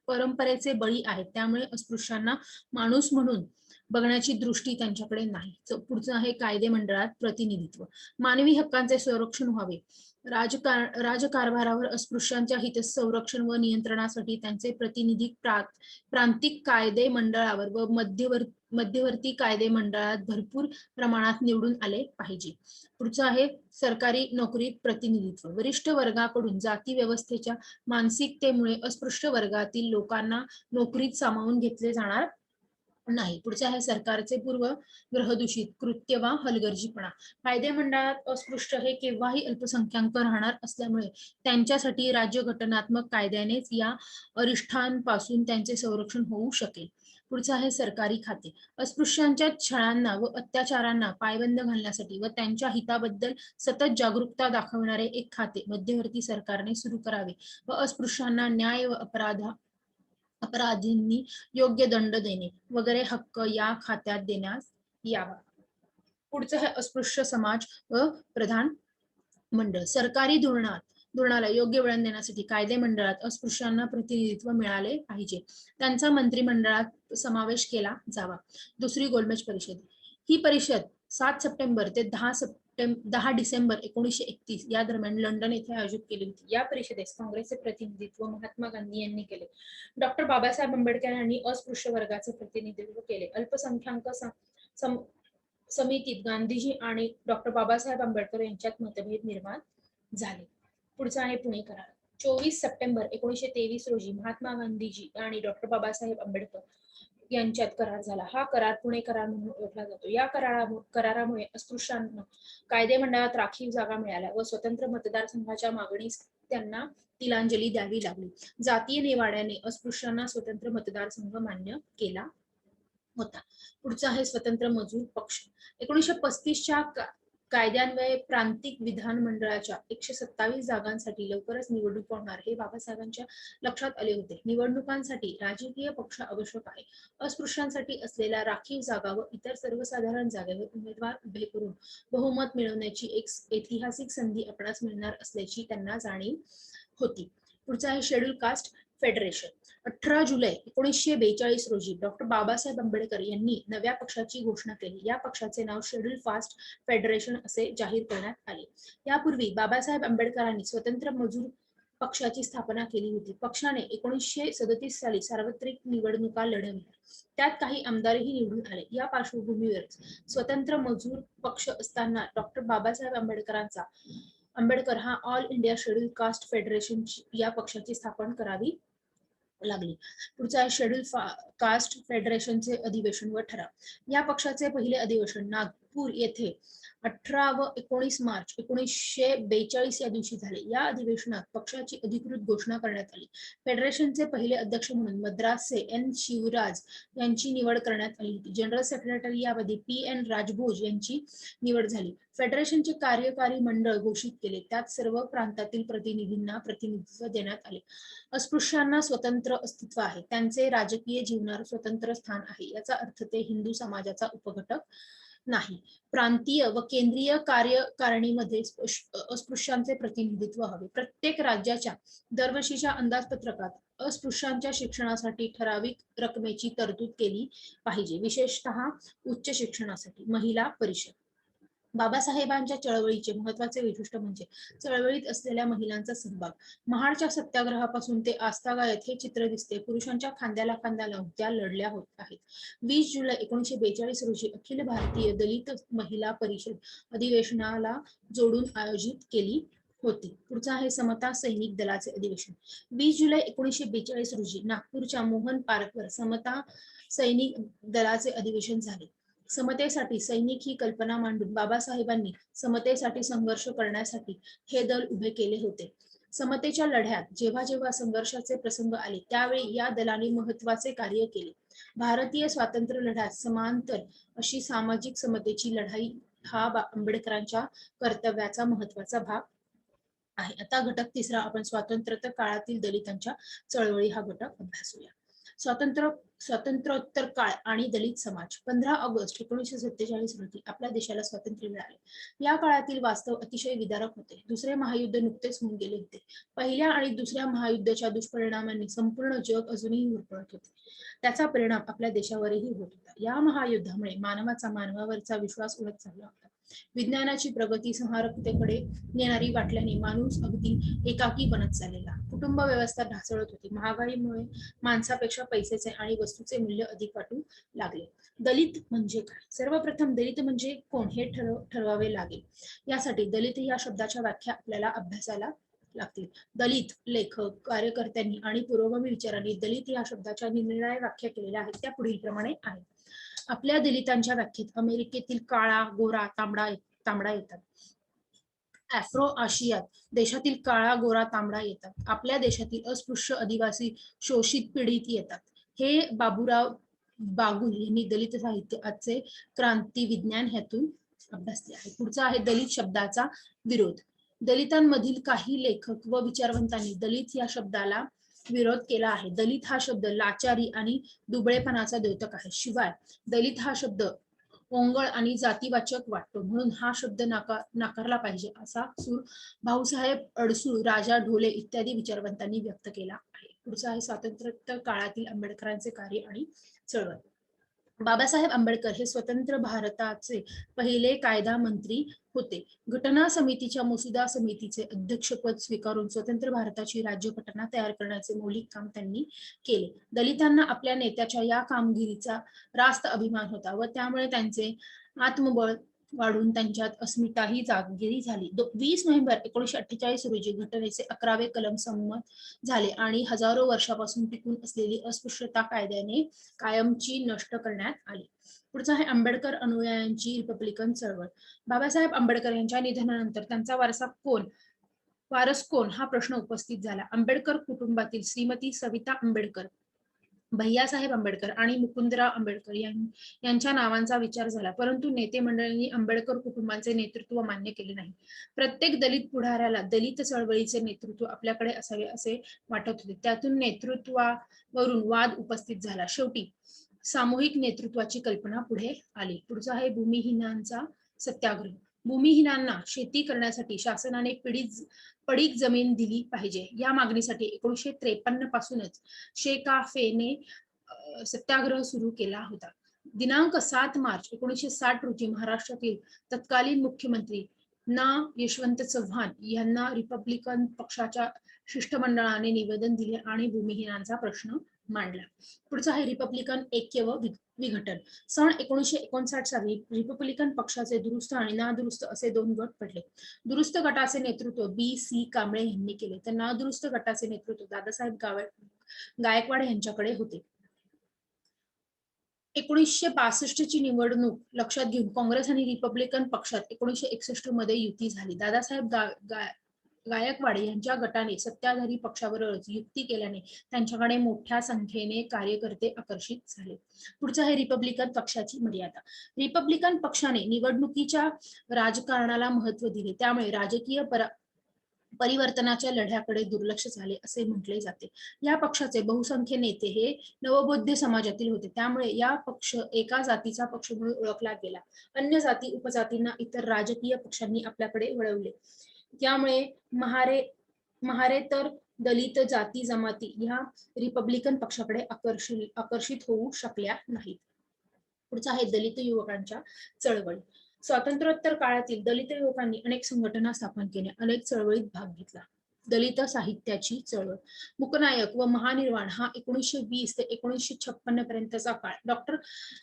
परंपरेचे बळी आहेत, त्यामुळे अस्पृश्यांना माणूस म्हणून बघण्याची दृष्टी त्यांच्याकडे नाही. पुढचं आहे कायदे मंडळात प्रतिनिधित्व. मानवी हक्कांचे संरक्षण व्हावे. राजकारभारावर अस्पृश्यांच्या हित संरक्षण व नियंत्रणासाठी त्यांचे प्रतिनिधी प्रांतिक कायदे मंडळावर व मध्यवर्ती कायदे मंडळात भरपूर प्रमाणात निवडून आले पाहिजे. पुढचं आहे सरकारी नोकरीत प्रतिनिधित्व. वरिष्ठ वर्गाकडून जाती व्यवस्थेच्या मानसिकतेमुळे अस्पृश्य वर्गातील लोकांना नोकरीत सामावून घेतले जाणार नाही. पुढचे आहे सरकारचे पूर्वग्रहदूषित कृत्य वा हलगर्जीपणा. कायदेमंडळात अस्पृश्य हे केव्हाही अल्पसंख्याक राहणार असल्यामुळे त्यांच्यासाठी राज्यघटनात्मक कायद्यानेच या अरिष्ठांपासून त्यांचे संरक्षण होऊ शकेल. पुढचं आहे सरकारी खाते. अस्पृश्यांच्या छळांना व अत्याचारांना पायबंद घालण्यासाठी व त्यांच्या हिताबद्दल सतत जागरूकता दाखवणारे एक खाते मध्यवर्ती सरकारने सुरू करावे व अस्पृश्यांना न्याय व अपराधींनी योग्य दंड देणे वगैरे हक्क या खात्यात देण्यात यावा. पुढचं आहे अस्पृश्य समाज व प्रधान मंडळ. सरकारी धोरणाला योग्य वळण देण्यासाठी कायदे मंडळात अस्पृश्यांना प्रतिनिधित्व मिळाले पाहिजे. त्यांचा मंत्रिमंडळात समावेश केला जावा. दुसरी गोलमेज परिषद. ही परिषद 7 सप्टेंबर ते 10 डिसेंबर 1931 या दरम्यान लंडन येथे आयोजित केली होती. या परिषदेस काँग्रेसचे प्रतिनिधित्व महात्मा गांधी यांनी केले. डॉक्टर बाबासाहेब आंबेडकर यांनी अस्पृश्य वर्गाचे प्रतिनिधित्व केले. अल्पसंख्याक समितीत गांधीजी आणि डॉक्टर बाबासाहेब आंबेडकर यांच्यात मतभेद निर्माण झाले. पुढचा आहे पुणे करार. 24 सप्टेंबर 1923 रोजी महात्मा गांधीजी आणि डॉक्टर बाबासाहेब आंबेडकर यांच्यात करार झाला. हा करार पुणे करार म्हणून ओळखला जातो. या करारामुळे अस्पृश्यांना कायदेमंडळात राखीव जागा मिळाल्या व स्वतंत्र मतदारसंघाच्या मागणीस त्यांना तिलांजली द्यावी लागली. जातीय निवाड्याने अस्पृश्यांना स्वतंत्र मतदारसंघ मान्य केला होता. पुढचा आहे स्वतंत्र मजूर पक्ष. 1935च्या कायद्यान्वये प्रांतिक विधानमंडळाच्या 127 जागांसाठी लवकरच निवडणूक होणार हे बाबासाहेबांच्या लक्षात आले होते. निवडणुकांसाठी राजकीय पक्ष आवश्यक आहे. अस्पृश्यांसाठी असलेल्या राखीव जागा व इतर सर्वसाधारण जागेवर उमेदवार उभे करून बहुमत मिळवण्याची एक ऐतिहासिक संधी आपणास मिळणार असल्याची त्यांना जाणीव होती. पुढचा आहे शेड्यूल कास्ट फेडरेशन. 18 जुलै 1942 रोजी डॉक्टर बाबासाहेब आंबेडकर यांनी नव्या पक्षाची घोषणा केली. या पक्षाचे नाव शेड्यूल कास्ट फेडरेशन असे जाहीर करण्यात आले. यापूर्वी बाबासाहेब आंबेडकरांनी स्वतंत्र मजूर पक्षाची स्थापना केली होती. पक्षाने 1937 साली सार्वत्रिक निवडणुका लढवल्या. त्यात काही आमदारही निवडून आले. या पार्श्वभूमीवर स्वतंत्र मजूर पक्ष असताना डॉक्टर बाबासाहेब आंबेडकर हा all India schedule caste federation या पक्षाची स्थापना करावी लागली. पुढचा आहे शेड्यूल कास्ट फेडरेशनचे अधिवेशन व ठराव. या पक्षाचे पहिले अधिवेशन नागपूर येथे 18 व 19 मार्च 1942 या दिवशी झाले. या अधिवेशनात पक्षाची अधिकृत घोषणा करण्यात आली. फेडरेशनचे पहिले अध्यक्ष म्हणून मद्रासचे एन शिवराज यांची निवड करण्यात आली होती. जनरल सेक्रेटरी यामध्ये पी.एन. राजभोज यांची निवड झाली. फेडरेशनचे कार्यकारी मंडळ घोषित केले. त्यात सर्व प्रांतातील प्रतिनिधींना प्रतिनिधित्व देण्यात आले. अस्पृश्यांना स्वतंत्र अस्तित्व आहे. त्यांचे राजकीय जीवनात स्वतंत्र स्थान आहे. याचा अर्थ ते हिंदू समाजाचा उपघटक नाही. प्रांतीय व केंद्रीय कार्यकारिणीमध्ये अस्पृश्यांचे प्रतिनिधित्व हवे. प्रत्येक राज्याच्या दरवर्षीच्या अंदाजपत्रकात अस्पृश्यांच्या शिक्षणासाठी ठराविक रकमेची तरतूद केली पाहिजे, विशेषतः उच्च शिक्षणासाठी. महिला परिषद. बाबासाहेबांच्या चळवळीचे महत्वाचे वैशिष्ट्य म्हणजे चळवळीत असलेल्या महिलांचा सहभाग. महाडच्या सत्याग्रहापासून ते आस्थागायत हे चित्र दिसते. पुरुषांच्या खांद्याला खांदा लावून त्या लढल्या होत आहेत. 20 जुलै 1942 रोजी अखिल भारतीय दलित महिला परिषद अधिवेशनाला जोडून आयोजित केली होती. पुढचा आहे समता सैनिक दलाचे अधिवेशन. 20 जुलै 1942 रोजी नागपूरच्या मोहन पार्कवर समता सैनिक दलाचे अधिवेशन झाले. समतेसाठी सैनिक ही कल्पना मांडून बाबासाहेबांनी समतेसाठी संघर्ष करण्यासाठी हे दल उभे केले होते. समतेच्या लढ्यात जेव्हा जेव्हा संघर्षाचे प्रसंग आले त्यावेळी या दलाने महत्वाचे कार्य केले. भारतीय स्वातंत्र्य लढ्यात समांतर अशी सामाजिक समतेची लढाई हा आंबेडकरांच्या कर्तव्याचा महत्वाचा भाग आहे. आता घटक तिसरा आपण स्वातंत्र्य काळातील दलितांच्या चळवळी हा घटक अभ्यासूया. स्वातंत्र्योत्तर काळ आणि दलित समाज. 15 ऑगस्ट 1947 रोजी आपल्या देशाला स्वातंत्र्य मिळाले. या काळातील वास्तव अतिशय विदारक होते. दुसरे महायुद्ध नुकतेच होऊन गेले होते. पहिल्या आणि दुसऱ्या महायुद्धाच्या दुष्परिणामांनी संपूर्ण जग अजूनही होरपळत होते. त्याचा परिणाम आपल्या देशावरही होत होता. या महायुद्धामुळे मानवाचा मानवावरचा विश्वास उडत चालला होता. विज्ञानाची प्रगती संहारकतेकडे नेणारी वाटल्याने माणूस अगदी एकाकी बनत चाललेला. कुटुंब व्यवस्था ढासळत होती. महागाईमुळे माणसापेक्षा पैशाचे आणि वस्तूचे मूल्य अधिक वाटू लागले. दलित म्हणजे काय? सर्वप्रथम दलित म्हणजे कोण हे ठरवावे लागेल. यासाठी दलित या शब्दाच्या व्याख्या आपल्याला अभ्यासायला लागतील. दलित लेखक, कार्यकर्त्यांनी आणि पुरोगामी विचारांनी दलित या शब्दाच्या निरनिराळ्या व्याख्या केलेल्या आहेत. त्या पुढील प्रमाणे आहेत. आपल्या दलितांच्या व्याख्येत अमेरिकेतील काळा, गोरा, तांबडा येतात. आफ्रो आशियात देशातील काळा, गोरा, तांबडा येतात. आपल्या देशातील अस्पृश्य, आदिवासी, शोषित, पीडित येतात. हे बाबूराव बागुल यांनी दलित साहित्याचे क्रांती विज्ञान ह्यातून अभ्यासले आहे. पुढचा आहे दलित शब्दाचा विरोध. दलितांमधील काही लेखक व विचारवंतांनी दलित या शब्दाला विरोध केला आहे. दलित हा शब्द लाचारी आणि दुबळेपणाचा द्योतक आहे. शिवाय दलित हा शब्द ओंगळ आणि जातीवाचक वाटतो, म्हणून हा शब्द नाकारला पाहिजे असा सूर भाऊसाहेब अडसूळ, राजा ढोले इत्यादी विचारवंतांनी व्यक्त केला आहे. पुढचा आहे स्वातंत्र्योत्तर काळातील आंबेडकरांचे कार्य आणि चळवळ. बाबासाहेब आंबेडकर हे स्वतंत्र भारताचे पहिले कायदा मंत्री होते. घटना समितीच्या मसुदा समितीचे अध्यक्षपद स्वीकारून स्वतंत्र भारताची राज्यघटना तयार करण्याचे मौलिक काम त्यांनी केले. दलितांना आपल्या नेत्याच्या या कामगिरीचा रास्त अभिमान होता व त्यामुळे त्यांचे आत्मबळ वाढून त्यांच्यात अस्मिताही जागीर झाली. 20 नोव्हेंबर 1948 रोजी घटनेचे 11वे कलम संमत झाले आणि हजारो वर्षापासून टिकून असलेली अस्पृश्यता कायद्याने कायमची नष्ट करण्यात आली. पुढचा आहे आंबेडकर अनुयायांची रिपब्लिकन चळवळ. बाबासाहेब आंबेडकर यांच्या निधनानंतर त्यांचा वारस कोण हा प्रश्न उपस्थित झाला. आंबेडकर कुटुंबातील श्रीमती सविता आंबेडकर, भैयासाहेब आंबेडकर आणि मुकुंदराव आंबेडकर यांच्या नावांचा विचार झाला, परंतु नेते मंडळींनी आंबेडकर कुटुंबाचे नेतृत्व मान्य केले नाही. प्रत्येक दलित पुढाऱ्याला दलित चळवळीचे नेतृत्व आपल्याकडे असावे असे वाटत होते. त्यातून नेतृत्वावरून वाद उपस्थित झाला. शेवटी सामूहिक नेतृत्वाची कल्पना पुढे आली. पुढचा आहे भूमिहीनांचा सत्याग्रह. भूमिहीनांना शेती करण्यासाठी शासनाने पडीक जमीन दिली पाहिजे या मागणीसाठी 1953 पासूनच शेकाफेने सत्याग्रह सुरू केला होता. दिनांक 7 मार्च 1960 रोजी महाराष्ट्रातील तत्कालीन मुख्यमंत्री ना यशवंत चव्हाण यांना रिपब्लिकन पक्षाच्या शिष्टमंडळाने निवेदन दिले आणि भूमिहीनांचा प्रश्न मांडला. पुढचा आहे रिपब्लिकन ऐक्य व विघटन. सन 1959 साली रिपब्लिकन पक्षाचे दुरुस्त आणि नादुरुस्त असे 2 गट पडले. दुरुस्त गटाचे नेतृत्व B.C. कांबळे यांनी केले, तर नादुरुस्त गटाचे नेतृत्व दादासाहेब गायकवाड यांच्याकडे होते. 1962 ची निवडणूक लक्षात घेऊन काँग्रेस आणि रिपब्लिकन पक्षात 1961 मध्ये युती झाली. दादासाहेब गायकवाड यांच्या गटाने सत्ताधारी पक्षावरच युती केल्याने त्यांच्याकडे मोठ्या संख्येने कार्यकर्ते आकर्षित झाले. पुढचं आहे रिपब्लिकन पक्षाची मर्यादा. रिपब्लिकन पक्षाने निवडणुकीच्या राजकारणाला महत्त्व दिले, त्यामुळे राजकीय परिवर्तनाच्या लढ्याकडे दुर्लक्ष झाले असे म्हटले जाते. या पक्षाचे बहुसंख्य नेते हे नवबौद्ध समाजातील होते, त्यामुळे या पक्ष एका जातीचा पक्ष म्हणून ओळखला गेला. अन्य जाती उपजातींना इतर राजकीय पक्षांनी आपल्याकडे वळवले. त्यामुळे महारेतर दलित जाती जमाती ह्या रिपब्लिकन पक्षाकडे आकर्षित होऊ शकल्या नाहीत. पुढचा आहे दलित युवकांच्या चळवळी. स्वातंत्र्योत्तर काळातील दलित युवकांनी अनेक संघटना स्थापन केल्या, अनेक चळवळीत भाग घेतला. दलित साहित्याची चळवळ. मूकनायक व महानिर्वाण हा 1920 ते 1956 पर्यंतचा काळ डॉक्टर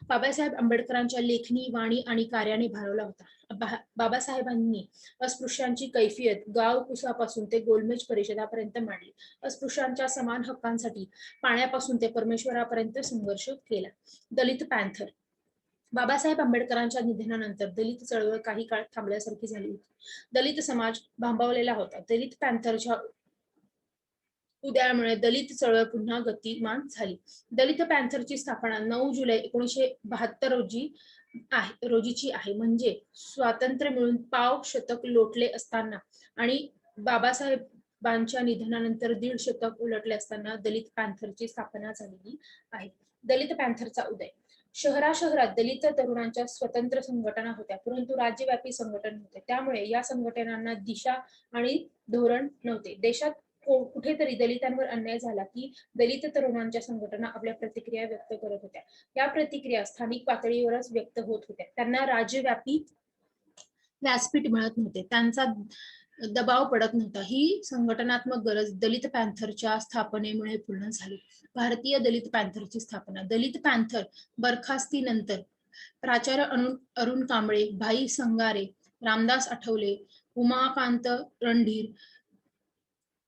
बाबासाहेब आंबेडकरांच्या लेखणी, वाणी आणि कार्याने भारावला होता. बाबासाहेबांनी अस्पृश्यांची कैफियत गाव कुसापासून ते गोलमेज परिषदापर्यंत मांडली. अस्पृश्यांच्या समान हक्कांसाठी पाण्यापासून ते परमेश्वरापर्यंत संघर्ष केला. दलित पॅन्थर. बाबासाहेब आंबेडकरांच्या निधनानंतर दलित चळवळ काही काळ थांबल्यासारखी झाली होती. दलित समाज भांबावलेला होता. दलित पॅन्थरच्या उदयामुळे दलित चळवळ पुन्हा गतिमान झाली. दलित पॅन्थरची स्थापना 9 जुलै 1972 रोजीची आहे. म्हणजे स्वातंत्र्य मिळून पाव शतक लोटले असताना आणि बाबासाहेबांच्या निधनानंतर 1.5 शतक उलटले असताना दलित पॅन्थरची स्थापना झालेली आहे. दलित पॅन्थरचा उदय. शहरात दलित तरुणांच्या स्वतंत्र संघटना होत्या, परंतु राज्यव्यापी संघटन नव्हते. त्यामुळे या संघटनांना दिशा आणि धोरण नव्हते. देशात कुठेतरी दलितांवर अन्याय झाला की दलित तरुणांच्या संघटना आपल्या प्रतिक्रिया व्यक्त करत होत्या. या प्रतिक्रिया स्थानिक पातळीवरच व्यक्त होत होत्या. त्यांना राज्यव्यापी व्यासपीठ मिळत नव्हते, त्यांचा दबाव पडत नव्हता. ही संघटनात्मक गरज दलित पॅन्थरच्या स्थापनेमुळे पूर्ण झाली. भारतीय दलित पॅन्थरची स्थापना. दलित पॅन्थर बरखास्तीनंतर प्राचार्य अरुण कांबळे, भाई Sangare, Ramdas Athawale, Umakant Randhir,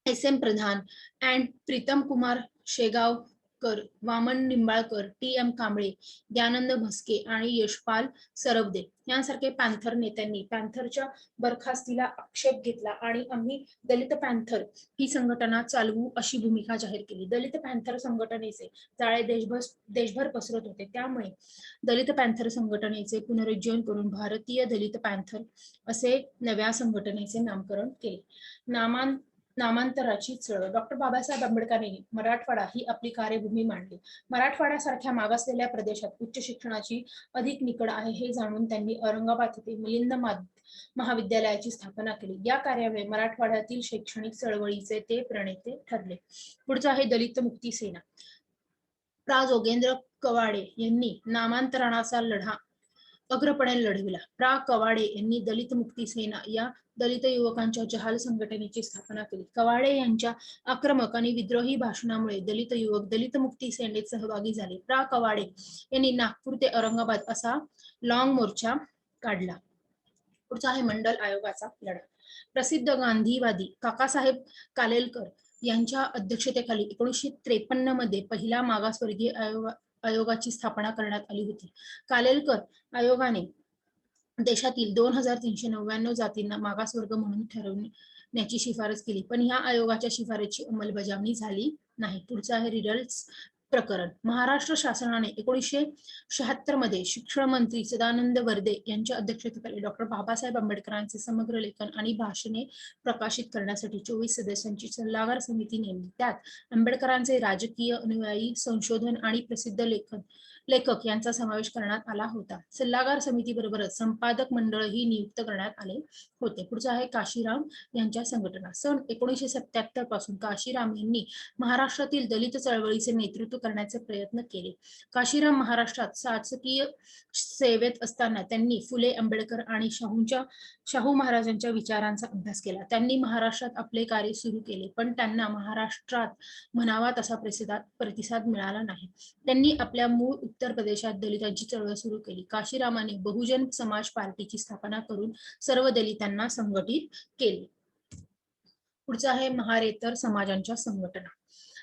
SM Pradhan and Pritam Kumar Shegaon कर, वामन निंबाळकर, टी.एम. कांबळे, दयानंद म्हस्के आणि यशपाल सरवदे यांसारखे पॅन्थर नेत्यांनी पॅन्थरच्या बरखास्तीला आक्षेप घेतला आणि आम्ही दलित पॅन्थर ही संघटना चालवू अशी भूमिका जाहीर केली. दलित पॅन्थर संघटनेचे जाळे देशभर पसरत होते. त्यामुळे दलित पॅन्थर संघटनेचे पुनरुज्जीवन करून भारतीय दलित पॅन्थर असे नव्या संघटनेचे नामकरण केले. नामांतराची चळवळ. डॉक्टर बाबासाहेब आंबेडकरांनी मराठवाडा ही आपली कार्यभूमी मांडली. मराठवाड्यासारख्या मागासलेल्या प्रदेशात उच्च शिक्षणाची अधिक निकड आहे हे जाणून त्यांनी औरंगाबाद येथे मिलिंद महाविद्यालयाची स्थापना केली. या कार्यामुळे मराठवाड्यातील शैक्षणिक चळवळीचे ते प्रणेते ठरले. पुढचा आहे दलित मुक्ती सेना. प्रा. जोगेंद्र कवाडे यांनी नामांतरणाचा लढा अग्रपणे लढविला. प्रा. कवाडे यांनी दलित मुक्ती सेना या दलित युवकांच्या जहाल संघटनेची स्थापना केली. कवाडे यांच्या आक्रमक आणि विद्रोही भाषणामुळे दलित युवक दलित मुक्ती सेनेत सहभागी झाले. प्रा. कवाडे यांनी नागपूर ते औरंगाबाद असा लॉंग मोर्चा काढला. पुढचा आहे मंडल आयोगाचा लढा. प्रसिद्ध गांधीवादी काकासाहेब कालेलकर यांच्या अध्यक्षतेखाली 1953 मध्ये पहिला मागासवर्गीय आयोगाची स्थापना करण्यात आली होती. कालेलकर आयोगाने देशातील 2399 जातींना मागासवर्ग म्हणून ठरवण्याची शिफारस केली, पण या आयोगाच्या शिफारसीची अंमलबजावणी झाली नाही. पुढचं आहे रिडल्स प्रकरण. महाराष्ट्र शासनाने 1976 मध्ये शिक्षण मंत्री सदानंद वर्दे यांच्या अध्यक्षतेखाली डॉक्टर बाबासाहेब आंबेडकरांचे समग्र लेखन आणि भाषणे प्रकाशित करण्यासाठी 24 सदस्यांची सल्लागार समिती नेमली. त्यात आंबेडकरांचे राजकीय अनुयायी, संशोधन आणि प्रसिद्ध लेखक यांचा समावेश करण्यात आला होता. सल्लागार समितीबरोबरच संपादक मंडळही नियुक्त करण्यात आले होते. पुढचं आहे काशीराम यांच्या संघटना. सन 1977 पासून काशीराम यांनी महाराष्ट्रातील दलित चळवळीचे नेतृत्व करण्याचे प्रयत्न केले. काशीराम महाराष्ट्रात शासकीय सेवेत असताना त्यांनी फुले, आंबेडकर आणि शाहू महाराजांच्या विचारांचा अभ्यास केला. त्यांनी महाराष्ट्रात आपले कार्य सुरू केले, पण त्यांना महाराष्ट्रात म्हणावा तसा प्रतिसाद मिळाला नाही. त्यांनी आपल्या मूळ उत्तर प्रदेशात दलितांची चळवळ सुरू केली. काशीरामाने बहुजन समाज पार्टीची स्थापना करून सर्व दलितांना संघटित केले. पुढचं आहे महारेतर समाजांच्या संघटना.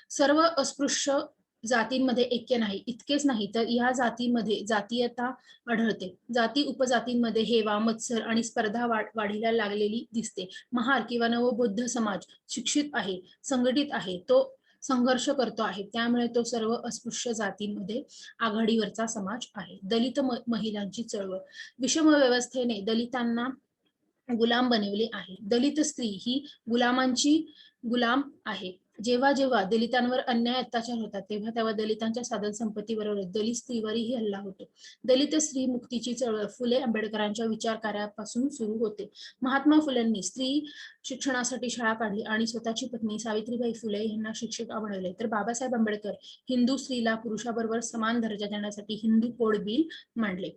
सर्व अस्पृश्य जातींमध्ये ऐक्य नाही. इतकेच नाही तर या जातींमध्ये जातीयता आढळते. जाती उपजातींमध्ये हेवा, मत्सर आणि स्पर्धा वाढीला लागलेली दिसते. महार किंवा नवबौद्ध समाज शिक्षित आहे, संघटित आहे, तो संघर्ष करतो आहे, त्यामुळे तो सर्व अस्पृश्य जातींमध्ये आघाडीवरचा समाज आहे. दलित महिलांची चळवळ. विषम व्यवस्थेने दलितांना गुलाम बनवले आहे. दलित स्त्री ही गुलामांची गुलाम आहे. जेव्हा जेव्हा दलितांवर अन्याय अत्याचार होतात तेव्हा तेव्हा दलितांच्या साधन संपत्तीबरोबर दलित स्त्रीवरही हल्ला होतो. दलित स्त्री मुक्तीची चळवळ फुले आंबेडकरांच्या विचार कार्यापासून सुरू होते. महात्मा फुलेंनी स्त्री शिक्षणासाठी शाळा काढली आणि स्वतःची पत्नी सावित्रीबाई फुले यांना शिक्षिका बनवले. तर बाबासाहेब आंबेडकर हिंदू स्त्रीला पुरुषाबरोबर समान दर्जा देण्यासाठी हिंदू कोड बिल मांडले.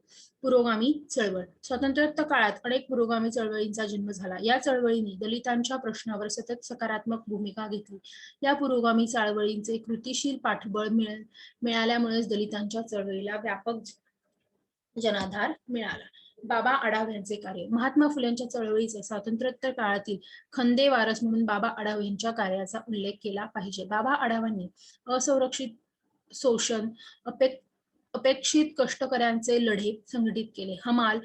पुरोगामी चळवळ. स्वातंत्र्योत्तर काळात अनेक पुरोगामी चळवळींचा जन्म झाला. या चळवळींनी दलितांच्या प्रश्नावर सतत सकारात्मक भूमिका घेतली. या पुरोगामी चळवळींचे कृतीशील पाठबळ मिळाल्यामुळेच दलितांच्या चळवळीला व्यापक जनाधार मिळाला. बाबा आढाव यांचे कार्य. महात्मा फुलेंच्या चळवळीचे स्वातंत्र्योत्तर काळातील खंदे वारस म्हणून बाबा आढाव यांच्या कार्याचा उल्लेख केला पाहिजे. बाबा आढावांनी असुरक्षित, शोषण, अपेक्षित कष्टकऱ्यांचे लढे संघटित केले. हमाल,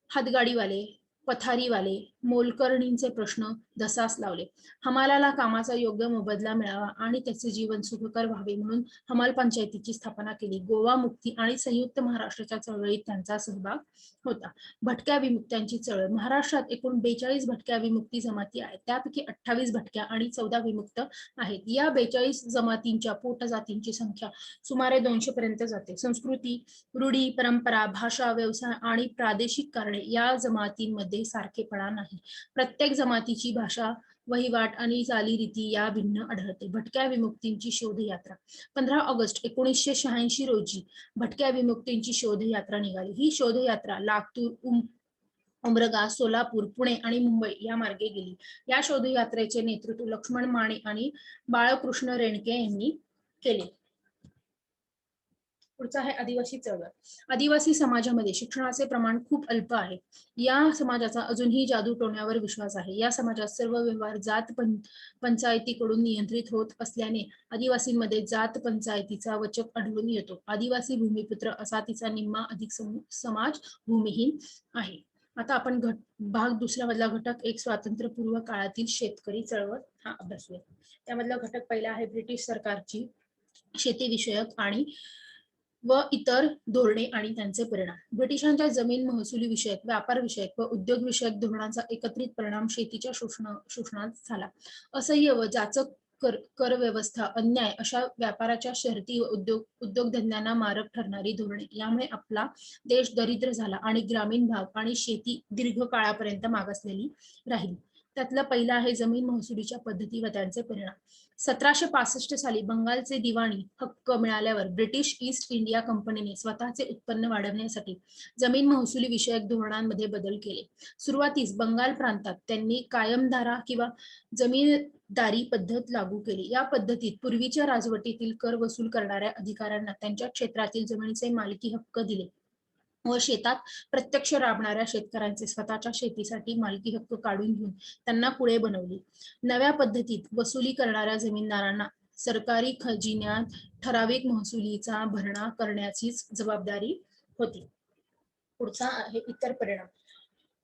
हातगाडीवाले, पथारीवाले, मोलकरणींचे प्रश्न धसास लावले. हमालाला कामाचा योग्य मोबदला मिळावा आणि त्याचे जीवन सुखकर व्हावे म्हणून हमाल पंचायतीची स्थापना केली. गोवा मुक्ती आणि संयुक्त महाराष्ट्राच्या चळवळीत त्यांचा सहभाग होता. भटक्या विमुक्त्यांची चळवळ. महाराष्ट्रात एकूण 42 भटक्या विमुक्ती जमाती आहेत. त्यापैकी 28 भटक्या आणि 14 विमुक्त आहेत. या 42 जमातींच्या पोटजातींची संख्या सुमारे 200 पर्यंत जाते. संस्कृती, रूढी, परंपरा, भाषा, व्यवसाय आणि प्रादेशिक कारणे या जमातींमध्ये सारखेपणा नाही. प्रत्येक जमातीची भाषा, वहिवाट आणि चालीरीती या भिन्न आढळते. भटक्या विमुक्तींची शोधयात्रा. 15 ऑगस्ट 1986 रोजी भटक्या विमुक्तींची शोधयात्रा निघाली. ही शोधयात्रा लातूर, उमरगा, सोलापूर, पुणे आणि मुंबई या मार्गे गेली. या शोधयात्रेचे नेतृत्व लक्ष्मण माने आणि बाळकृष्ण रेणके यांनी केले. पुढचा आहे आदिवासी चळवळ. आदिवासी समाजामध्ये शिक्षणाचे प्रमाण खूप अल्प आहे. या समाजाचा अजूनही जादूटोण्यावर विश्वास आहे. या समाजात सर्व व्यवहार जात पंचायतीकडून नियंत्रित होत असल्याने आदिवासींमध्ये जात पंचायतीचा वचक आढळून येतो. आदिवासी भूमिपुत्र असा तिचा निम्मा अधिक समाज भूमिहीन आहे. आता आपण भाग दुसरा मधला घटक एक स्वातंत्र्यपूर्व काळातील शेतकरी चळवळ हा अभ्यासूया. त्यामधला घटक पहिला आहे ब्रिटिश सरकारची शेतीविषयक आणि व इतर धोरणे आणि त्यांचे परिणाम. ब्रिटिशांच्या जमीन महसुली विषयक, व्यापार विषयक व उद्योग विषयक धोरणांचा एकत्रित परिणाम शेतीच्या शोषणात झाला. असह्य व जाचक कर व्यवस्था, अन्याय अशा व्यापाराच्या शर्ती व उद्योगधंद्यांना मारक ठरणारी धोरणे यामुळे आपला देश दरिद्र झाला आणि ग्रामीण भाग आणि शेती दीर्घ काळापर्यंत मागासलेली राहिली. त्यातलं पहिलं आहे जमीन महसुलीच्या पद्धती व त्यांचे परिणाम. 1765 साली बंगालचे दिवाणी हक्क मिळाल्यावर ब्रिटिश ईस्ट इंडिया कंपनीने स्वतःचे उत्पन्न वाढवण्यासाठी जमीन महसुली विषयक धोरणांमध्ये बदल केले. सुरुवातीस बंगाल प्रांतात त्यांनी कायमधारा किंवा जमीनदारी पद्धत लागू केली. या पद्धतीत पूर्वीच्या राजवटीतील कर वसूल करणाऱ्या अधिकाऱ्यांना त्यांच्या क्षेत्रातील जमिनीचे मालकी हक्क दिले व शेतात प्रत्यक्ष राबणाऱ्या शेतकऱ्यांचे स्वतःच्या शेतीसाठी मालकी हक्क काढून घेऊन त्यांना पुढे बनवली. नव्या पद्धतीत वसुली करणाऱ्या जमीनदारांना सरकारी खजिन्यात ठराविक महसुलीचा भरणा करण्याचीच जबाबदारी होती. पुढचा आहे इतर परिणाम.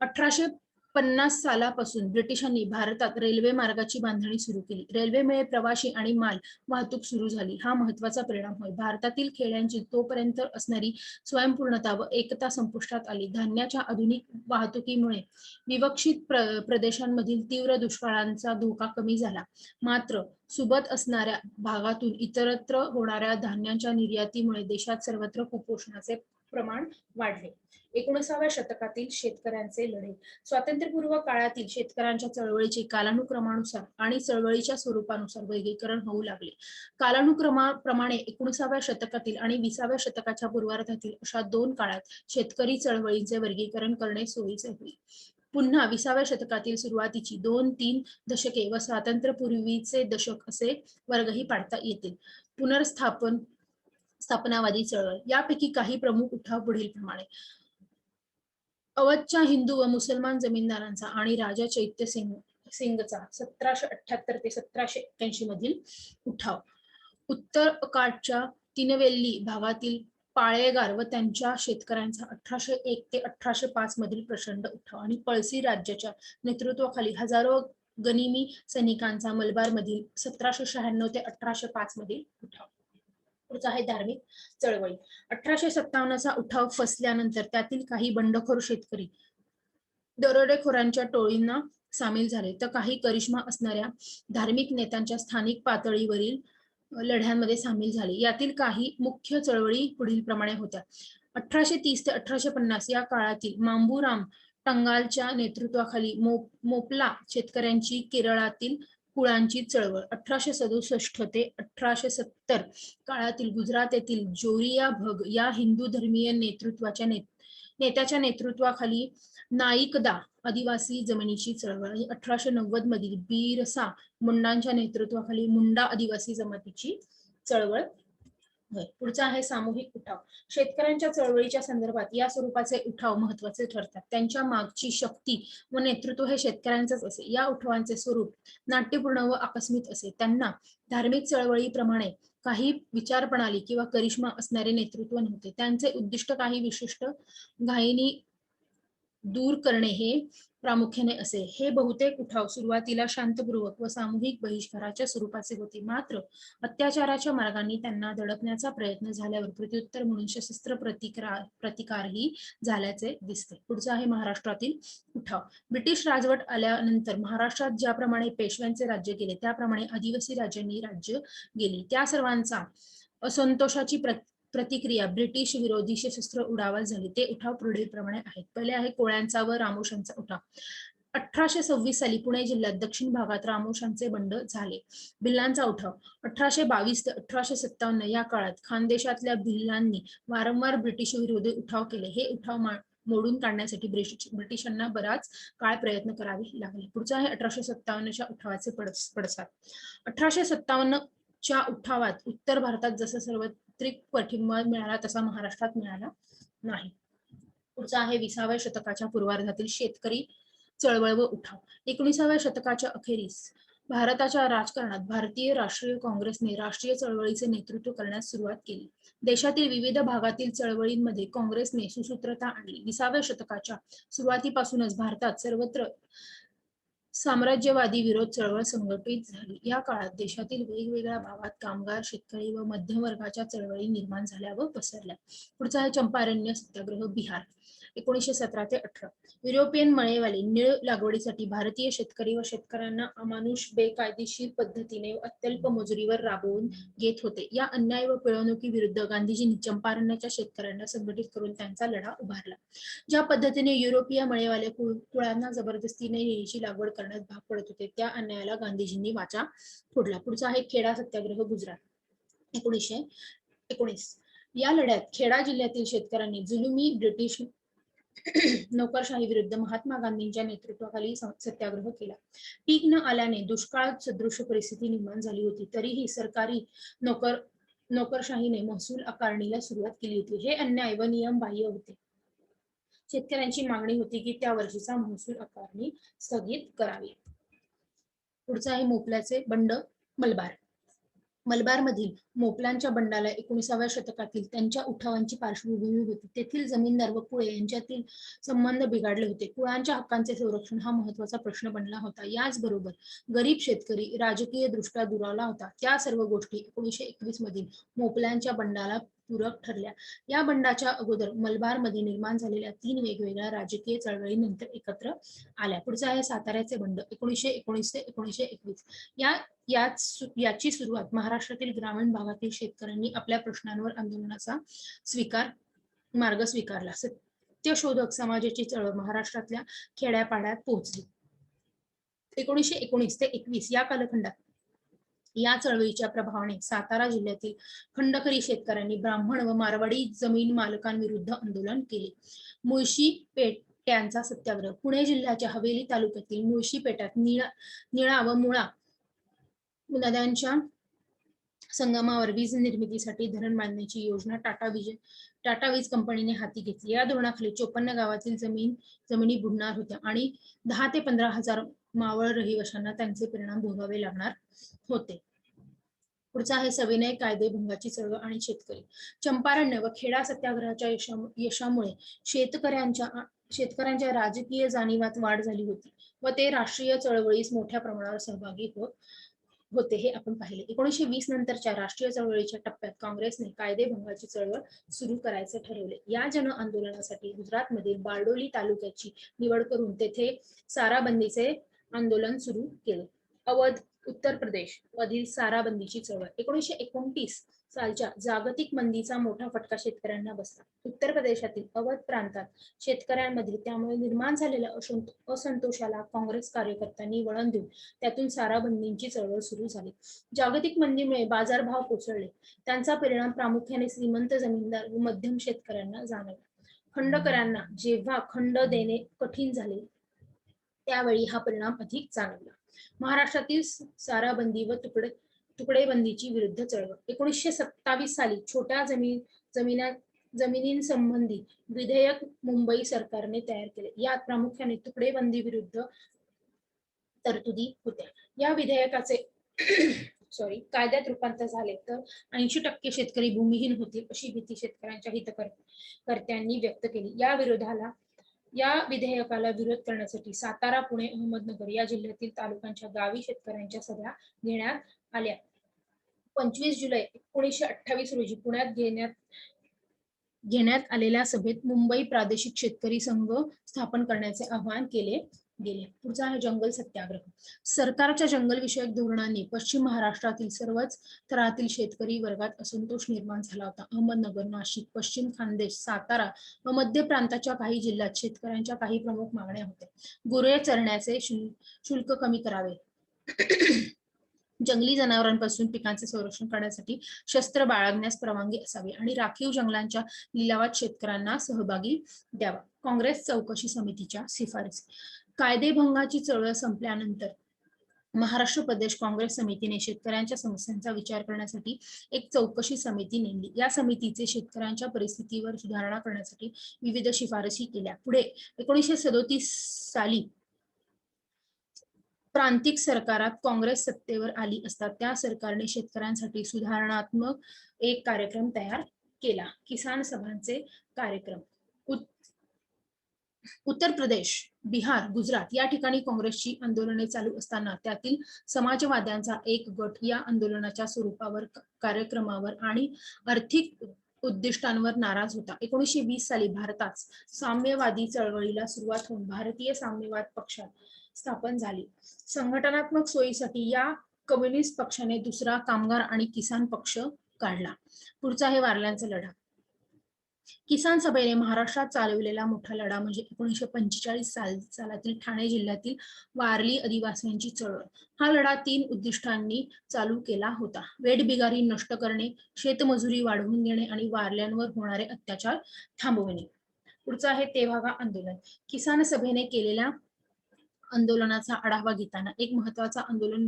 1850 सालापासून ब्रिटिशांनी भारतात रेल्वे मार्गाची बांधणी सुरू केली. रेल्वेमुळे प्रवासी आणि माल वाहतूक सुरू झाली. हा महत्वाचा परिणाम होय. भारतातील खेड्यांची तोपर्यंत असणारी स्वयंपूर्णता व एकता संपुष्टात आली. धान्याच्या आधुनिक वाहतुकीमुळे विवक्षित प्रदेशांमधील तीव्र दुष्काळांचा धोका कमी झाला. मात्र सुबत असणाऱ्या भागातून इतरत्र होणाऱ्या धान्यांच्या निर्यातीमुळे देशात सर्वत्र कुपोषणाचे प्रमाण वाढले. 19व्या शतकातील शेतकऱ्यांचे लढे. स्वातंत्र्यपूर्व काळातील शेतकऱ्यांच्या चळवळीचे कालानुक्रमानुसार आणि चळवळीच्या स्वरूपानुसार वर्गीकरण होऊ लागले. कालानुक्रमाप्रमाणे 19व्या शतकातील आणि 20व्या शतकाच्या पूर्वार्धातील अशा दोन काळात शेतकरी चळवळींचे वर्गीकरण करणे सोयीचे होईल. पुन्हा 20व्या शतकातील सुरुवातीची 2-3 दशके व स्वातंत्र्यपूर्वीचे दशक असे वर्गही पाडता येतील. स्थापनावादी चळवळ. यापैकी काही प्रमुख उठाव पुढील प्रमाणे. अवधच्या हिंदू व मुसलमान जमीनदारांचा आणि राजा चैत्य सिंगचा 1778 ते 1781 मधील उठाव. उत्तर काठच्या तिनवेल्ली भागातील पाळेगार व त्यांच्या शेतकऱ्यांचा 1801 ते 1805 मधील प्रचंड उठाव आणि पळसी राज्याच्या नेतृत्वाखाली हजारो गनिमी सैनिकांचा मलबार मधील 1796 ते 1805 मधील उठाव. पुढचा आहे धार्मिक चळवळी. 1857चा उठाव फसल्यानंतर त्यातील काही बंडखोर शेतकरी दरोडेखोरांच्या टोळींना सामील झाले, तर काही करिश्मा असणाऱ्या धार्मिक नेत्यांच्या स्थानिक पातळीवरील लढ्यांमध्ये सामील झाले. यातील काही मुख्य चळवळी पुढील प्रमाणे होत्या. 1830 ते 1850 या काळातील मांबूराम टंगालच्या नेतृत्वाखाली मोपला शेतकऱ्यांची केरळातील कुळांची चळवळ. 1867 ते 1870 काळातील गुजरात येथील जोरिया भग या हिंदू धर्मीय नेत्याच्या नेतृत्वाखाली नाईकदा आदिवासी जमिनीची चळवळ. 1890 मधील बिरसा मुंडांच्या नेतृत्वाखाली मुंडा आदिवासी जमातीची चळवळ. पुढचा आहे सामूहिक उठाव. शेतकऱ्यांच्या चळवळीच्या संदर्भात या स्वरूपाचे उठाव महत्वाचे ठरतात. त्यांच्या मागची शक्ती व नेतृत्व हे शेतकऱ्यांचेच असे. या उठावांचे स्वरूप नाट्यपूर्ण व आकस्मिक असे. त्यांना धार्मिक चळवळीप्रमाणे काही विचारप्रणाली किंवा करिश्मा असणारे नेतृत्व नव्हते. त्यांचे उद्दिष्ट काही विशिष्ट घाईनी दूर करणे हे प्रामुख्याने असे. हे बहुतेक उठाव सुरुवातीला शांतपूर्वक व सामूहिक बहिष्काराच्या स्वरूपाचे होते. मात्र अत्याचाराच्या मार्गाने त्यांना दडपण्याचा प्रयत्न झाल्यावर प्रत्युत्तर म्हणून सशस्त्र प्रतिकारही झाल्याचे दिसते. पुढचा आहे महाराष्ट्रातील उठाव. ब्रिटिश राजवट आल्यानंतर महाराष्ट्रात ज्याप्रमाणे पेशव्यांचे राज्य गेले त्याप्रमाणे आदिवासी राजांनी राज्य गेली. त्या सर्वांचा असंतोषाची प्रतिक्रिया ब्रिटिश विरोधी सशस्त्र उठावात झाली. ते उठाव पुढीलप्रमाणे आहेत. पहिले आहे कोळ्यांचा व रामोशांचा उठाव. 1826 साली पुणे जिल्ह्यात दक्षिण भागात रामोशांचे बंड झाले. भिल्लांचा उठाव. 1822 ते 1857 या काळात खानदेशातल्या भिल्लांनी वारंवार ब्रिटिश विरोधी उठाव केले. हे उठाव मोडून काढण्यासाठी ब्रिटिशांना बराच काळ प्रयत्न करावे लागले. पुढचा आहे 1857च्या उठावाचे पडसाद. 1857 च्या उठावात उत्तर भारतात जसं सार्वत्रिक पाठिंबा मिळाला तसा महाराष्ट्रात मिळाला नाही. पुढचा आहे 20व्या शतकाच्या पूर्वार्धातील शेतकरी चळवळ व उठाव. 19व्या शतकाच्या अखेरीस भारताच्या राजकारणात भारतीय राष्ट्रीय काँग्रेसने राष्ट्रीय चळवळीचे नेतृत्व करण्यास सुरुवात केली. देशातील विविध भागातील चळवळींमध्ये काँग्रेसने सुसूत्रता आणली. 20व्या शतकाच्या सुरुवातीपासूनच भारतात सर्वत्र साम्राज्यवादी विरोध चळवळ संघटित झाली. या काळात देशातील वेगवेगळ्या भागात कामगार, शेतकरी व मध्यम वर्गाच्या चळवळी निर्माण झाल्या व पसरल्या. पुढचा आहे चंपारण्य सत्याग्रह, बिहार, 1917 ते 18. युरोपियन मळेवाले निळ लागवडीसाठी भारतीय शेतकरी व शेतकऱ्यांना अमानुष बेकायदेशीर पद्धतीने अत्यल्प मजुरीवर राबवून घेत होते. या अन्याय व पिळवणुकीविरुद्ध गांधीजींनी चंपारण्याच्या शेतकऱ्यांना संघटित करून त्यांचा लढा उभारला. ज्या पद्धतीने युरोपीय मळेवाले कुळांना जबरदस्तीने निळीची लागवड करण्यास भाग पडत होते, त्या अन्यायाला गांधीजींनी वाचा फोडला. पुढचा आहे खेडा सत्याग्रह, गुजरात, 1919. या लढ्यात खेडा जिल्ह्यातील शेतकऱ्यांनी जुलुमी ब्रिटिश नोकरशाही विरुद्ध महात्मा गांधींच्या नेतृत्वाखाली सत्याग्रह केला. पीक न आल्याने दुष्काळ सदृश परिस्थिती निर्माण झाली होती. तरीही सरकारी नोकरशाहीने महसूल आकारणीला सुरुवात केली होती. हे अन्याय व नियम बाह्य होते. शेतकऱ्यांची मागणी होती की त्या वर्षीचा महसूल आकारणी स्थगित करावी. पुढचा आहे मोपल्याचे बंड, मलबार. मलबारमधील मोपलांच्या बंडाला 19व्या शतकातील त्यांच्या उठावांची पार्श्वभूमी होती. तेथील जमीनदार व कुळे यांच्यातील संबंध बिघडले होते. कुळांच्या हक्कांचे संरक्षण हा महत्वाचा प्रश्न बनला होता. याचबरोबर गरीब शेतकरी राजकीय दृष्ट्या दुरावला होता. त्या सर्व गोष्टी 1921 मधील मोपलांच्या बंडाला पूरक ठरल्या. या बंडाच्या अगोदर मलबारमध्ये निर्माण झालेल्या 3 वेगवेगळ्या राजकीय चळवळीनंतर एकत्र आल्या. पुढचा आहे साताऱ्याचे बंड, 1919 ते 1921. याची सुरुवात महाराष्ट्रातील ग्रामीण भागातील शेतकऱ्यांनी आपल्या प्रश्नांवर आंदोलनाचा मार्ग स्वीकारला. सत्यशोधक समाजाची चळवळ महाराष्ट्रातल्या खेड्यापाड्यात पोहोचली. 1919 ते 21 या कालखंडात या चळवळीच्या प्रभावाने सातारा जिल्ह्यातील खंडकरी शेतकऱ्यांनी ब्राह्मण व मारवाडी जमीन मालकांविरुद्ध आंदोलन केले. मुळशी पेट्यांचा सत्याग्रह, पुणे जिल्ह्याच्या हवेली तालुक्यातील मुळशी पेट्यात निळा व मुळा नद्यांच्या संगमावर वीज निर्मितीसाठी धरण बांधण्याची योजना टाटा वीज कंपनीने हाती घेतली. या धोरणाखाली 54 गावातील जमिनी बुडणार होत्या आणि 10 ते 15 हजार मावळ रहिवाशांना त्यांचे परिणाम भोगावे लागणार होते. पुढचा आहे सविनय कायदेभंगाची चळवळ आणि शेतकरी. चंपारण्य व खेडा सत्याग्रहाच्या यशामुळे शेतकऱ्यांच्या राजकीय जाणीवात वाढ झाली होती व ते राष्ट्रीय चळवळीस मोठ्या प्रमाणावर सहभागी होते हे आपण पाहिले. 1920 नंतरच्या राष्ट्रीय चळवळीच्या टप्प्यात काँग्रेसने कायदेभंगाची चळवळ सुरू करायचे ठरवले. या जन आंदोलनासाठी गुजरातमधील बारडोली तालुक्याची निवड करून तेथे साराबंदीचे आंदोलन सुरू केले. अवध, उत्तर प्रदेश मधील साराबंदीची चळवळ. 1929 सालच्या जागतिक मंदीचा मोठा फटका शेतकऱ्यांना बसला. उत्तर प्रदेशातील अवध प्रांतात शेतकऱ्यांमध्ये त्यामुळे निर्माण झालेल्या असंतोषाला काँग्रेस कार्यकर्त्यांनी वळण देऊन त्यातून साराबंदीची चळवळ सुरू झाली. जागतिक मंदीमुळे बाजारभाव कोसळले. त्यांचा परिणाम प्रामुख्याने श्रीमंत जमीनदार व मध्यम शेतकऱ्यांना जाणवला. खंडकऱ्यांना जेव्हा खंड देणे कठीण झाले त्यावेळी हा परिणाम अधिक जाणवला. महाराष्ट्रातील साराबंदी व तुकडेबंदीची विरुद्ध चळवळ. 1927 साली छोट्या जमिनींसंबंधी विधेयक मुंबई सरकारने तयार केले. यात प्रामुख्याने तुकडेबंदी विरुद्ध तरतुदी होत्या. या विधेयकाचे कायद्यात रूपांतर झाले तर 80% शेतकरी भूमिहीन होतील अशी भीती शेतकऱ्यांच्या हितकर्त्यांनी व्यक्त केली. या विधेयकाला विरोध करण्यासाठी सातारा, पुणे, अहमदनगर या जिल्ह्यातील तालुक्यांच्या गावी शेतकऱ्यांच्या सभा घेण्यात आल्या. 25 जुलै 1928 रोजी पुण्यात घेण्यात आलेल्या सभेत मुंबई प्रादेशिक शेतकरी संघ स्थापन करण्याचे आवाहन केले गेले. पुढचा आहे जंगल सत्याग्रह. सरकारच्या जंगल विषयक धोरणाने पश्चिम महाराष्ट्रातील सर्वच थरातील शेतकरी वर्गात असंतोष निर्माण झाला होता. अहमदनगर, नाशिक, पश्चिम खानदेश, सातारा व मध्य प्रांताच्या काही जिल्ह्यात शेतकऱ्यांच्या काही प्रमुख मागण्या होत्या. गुरे चरण्याचे शुल्क कमी करावे, जंगली जनावरांपासून पिकांचे संरक्षण करण्यासाठी शस्त्र बाळगण्यास परवानगी असावी आणि राखीव जंगलांच्या लिलावात शेतकऱ्यांना सहभागी द्यावा. काँग्रेस चौकशी समितीच्या शिफारसी. कायदेभंगाची चळवळ संपल्यानंतर महाराष्ट्र प्रदेश काँग्रेस समितीने शेतकऱ्यांच्या समस्यांचा विचार करण्यासाठी एक चौकशी समिती नेमली. या समितीचे शेतकऱ्यांच्या परिस्थितीवर सुधारणा करण्यासाठी विविध शिफारसी केल्या. पुढे 1937 साली प्रांतिक सरकारात काँग्रेस सत्तेवर आली असता त्या सरकारने शेतकऱ्यांसाठी सुधारणात्मक एक कार्यक्रम तयार केला. किसान सभांचे कार्यक्रम. उत्तर प्रदेश, बिहार, गुजरात या ठिकाणी काँग्रेसची आंदोलने चालू असताना त्यातील समाजवाद्यांचा एक गट या आंदोलनाच्या स्वरूपावर, कार्यक्रमावर आणि आर्थिक उद्दिष्टांवर नाराज होता. 1920 साली भारतात साम्यवादी चळवळीला सुरुवात होऊन भारतीय साम्यवाद पक्षात स्थापन झाली. संघटनात्मक सोयीसाठी या कम्युनिस्ट पक्षाने दुसरा कामगार आणि किसान पक्ष काढला. पुढचा आहे वारल्यांचा लढा. किसान सभेने महाराष्ट्रात चालवलेला मोठा लढा म्हणजे 1945 सालातील ठाणे जिल्ह्यातील वारली आदिवासींची चळवळ. हा लढा 3 उद्दिष्टांनी चालू केला होता. वेठबिगारी नष्ट करणे, शेतमजुरी वाढवून देणे आणि वारल्यांवर होणारे अत्याचार थांबवणे. पुढचा आहे तेभागा आंदोलन. किसान सभेने केलेल्या आंदोलनाचा आढावा घेताना एक महत्वाचा आंदोलन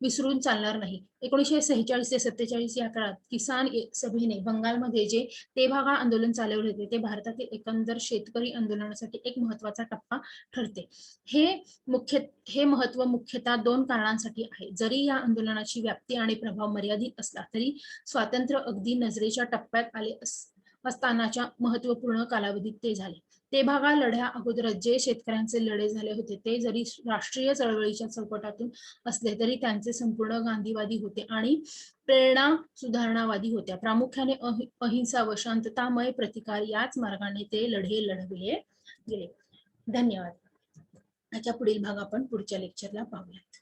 विसरून चालणार नाही. 1946 ते 47 या काळात किसान सभेने बंगालमध्ये जे तेभागा आंदोलन चालवले होते ते भारतातील एकंदर शेतकरी आंदोलनासाठी एक महत्वाचा टप्पा ठरते. हे महत्व मुख्यतः 2 कारणांसाठी आहे. जरी या आंदोलनाची व्याप्ती आणि प्रभाव मर्यादित असला तरी स्वातंत्र्य अगदी नजरेच्या टप्प्यात आले असतानाच्या महत्वपूर्ण कालावधीत ते झाले. तेभागा लढ्या अगोदर जे शेतकऱ्यांचे लढे झाले होते ते जरी राष्ट्रीय चळवळीच्या चौकटातून असले तरी त्यांचे संपूर्ण गांधीवादी होते आणि प्रेरणा सुधारणावादी होत्या. प्रामुख्याने अहिंसा व शांततामय प्रतिकार याच मार्गाने ते लढे लढविले गेले. धन्यवाद. याच्या पुढील भाग आपण पुढच्या लेक्चरला पाहूयात.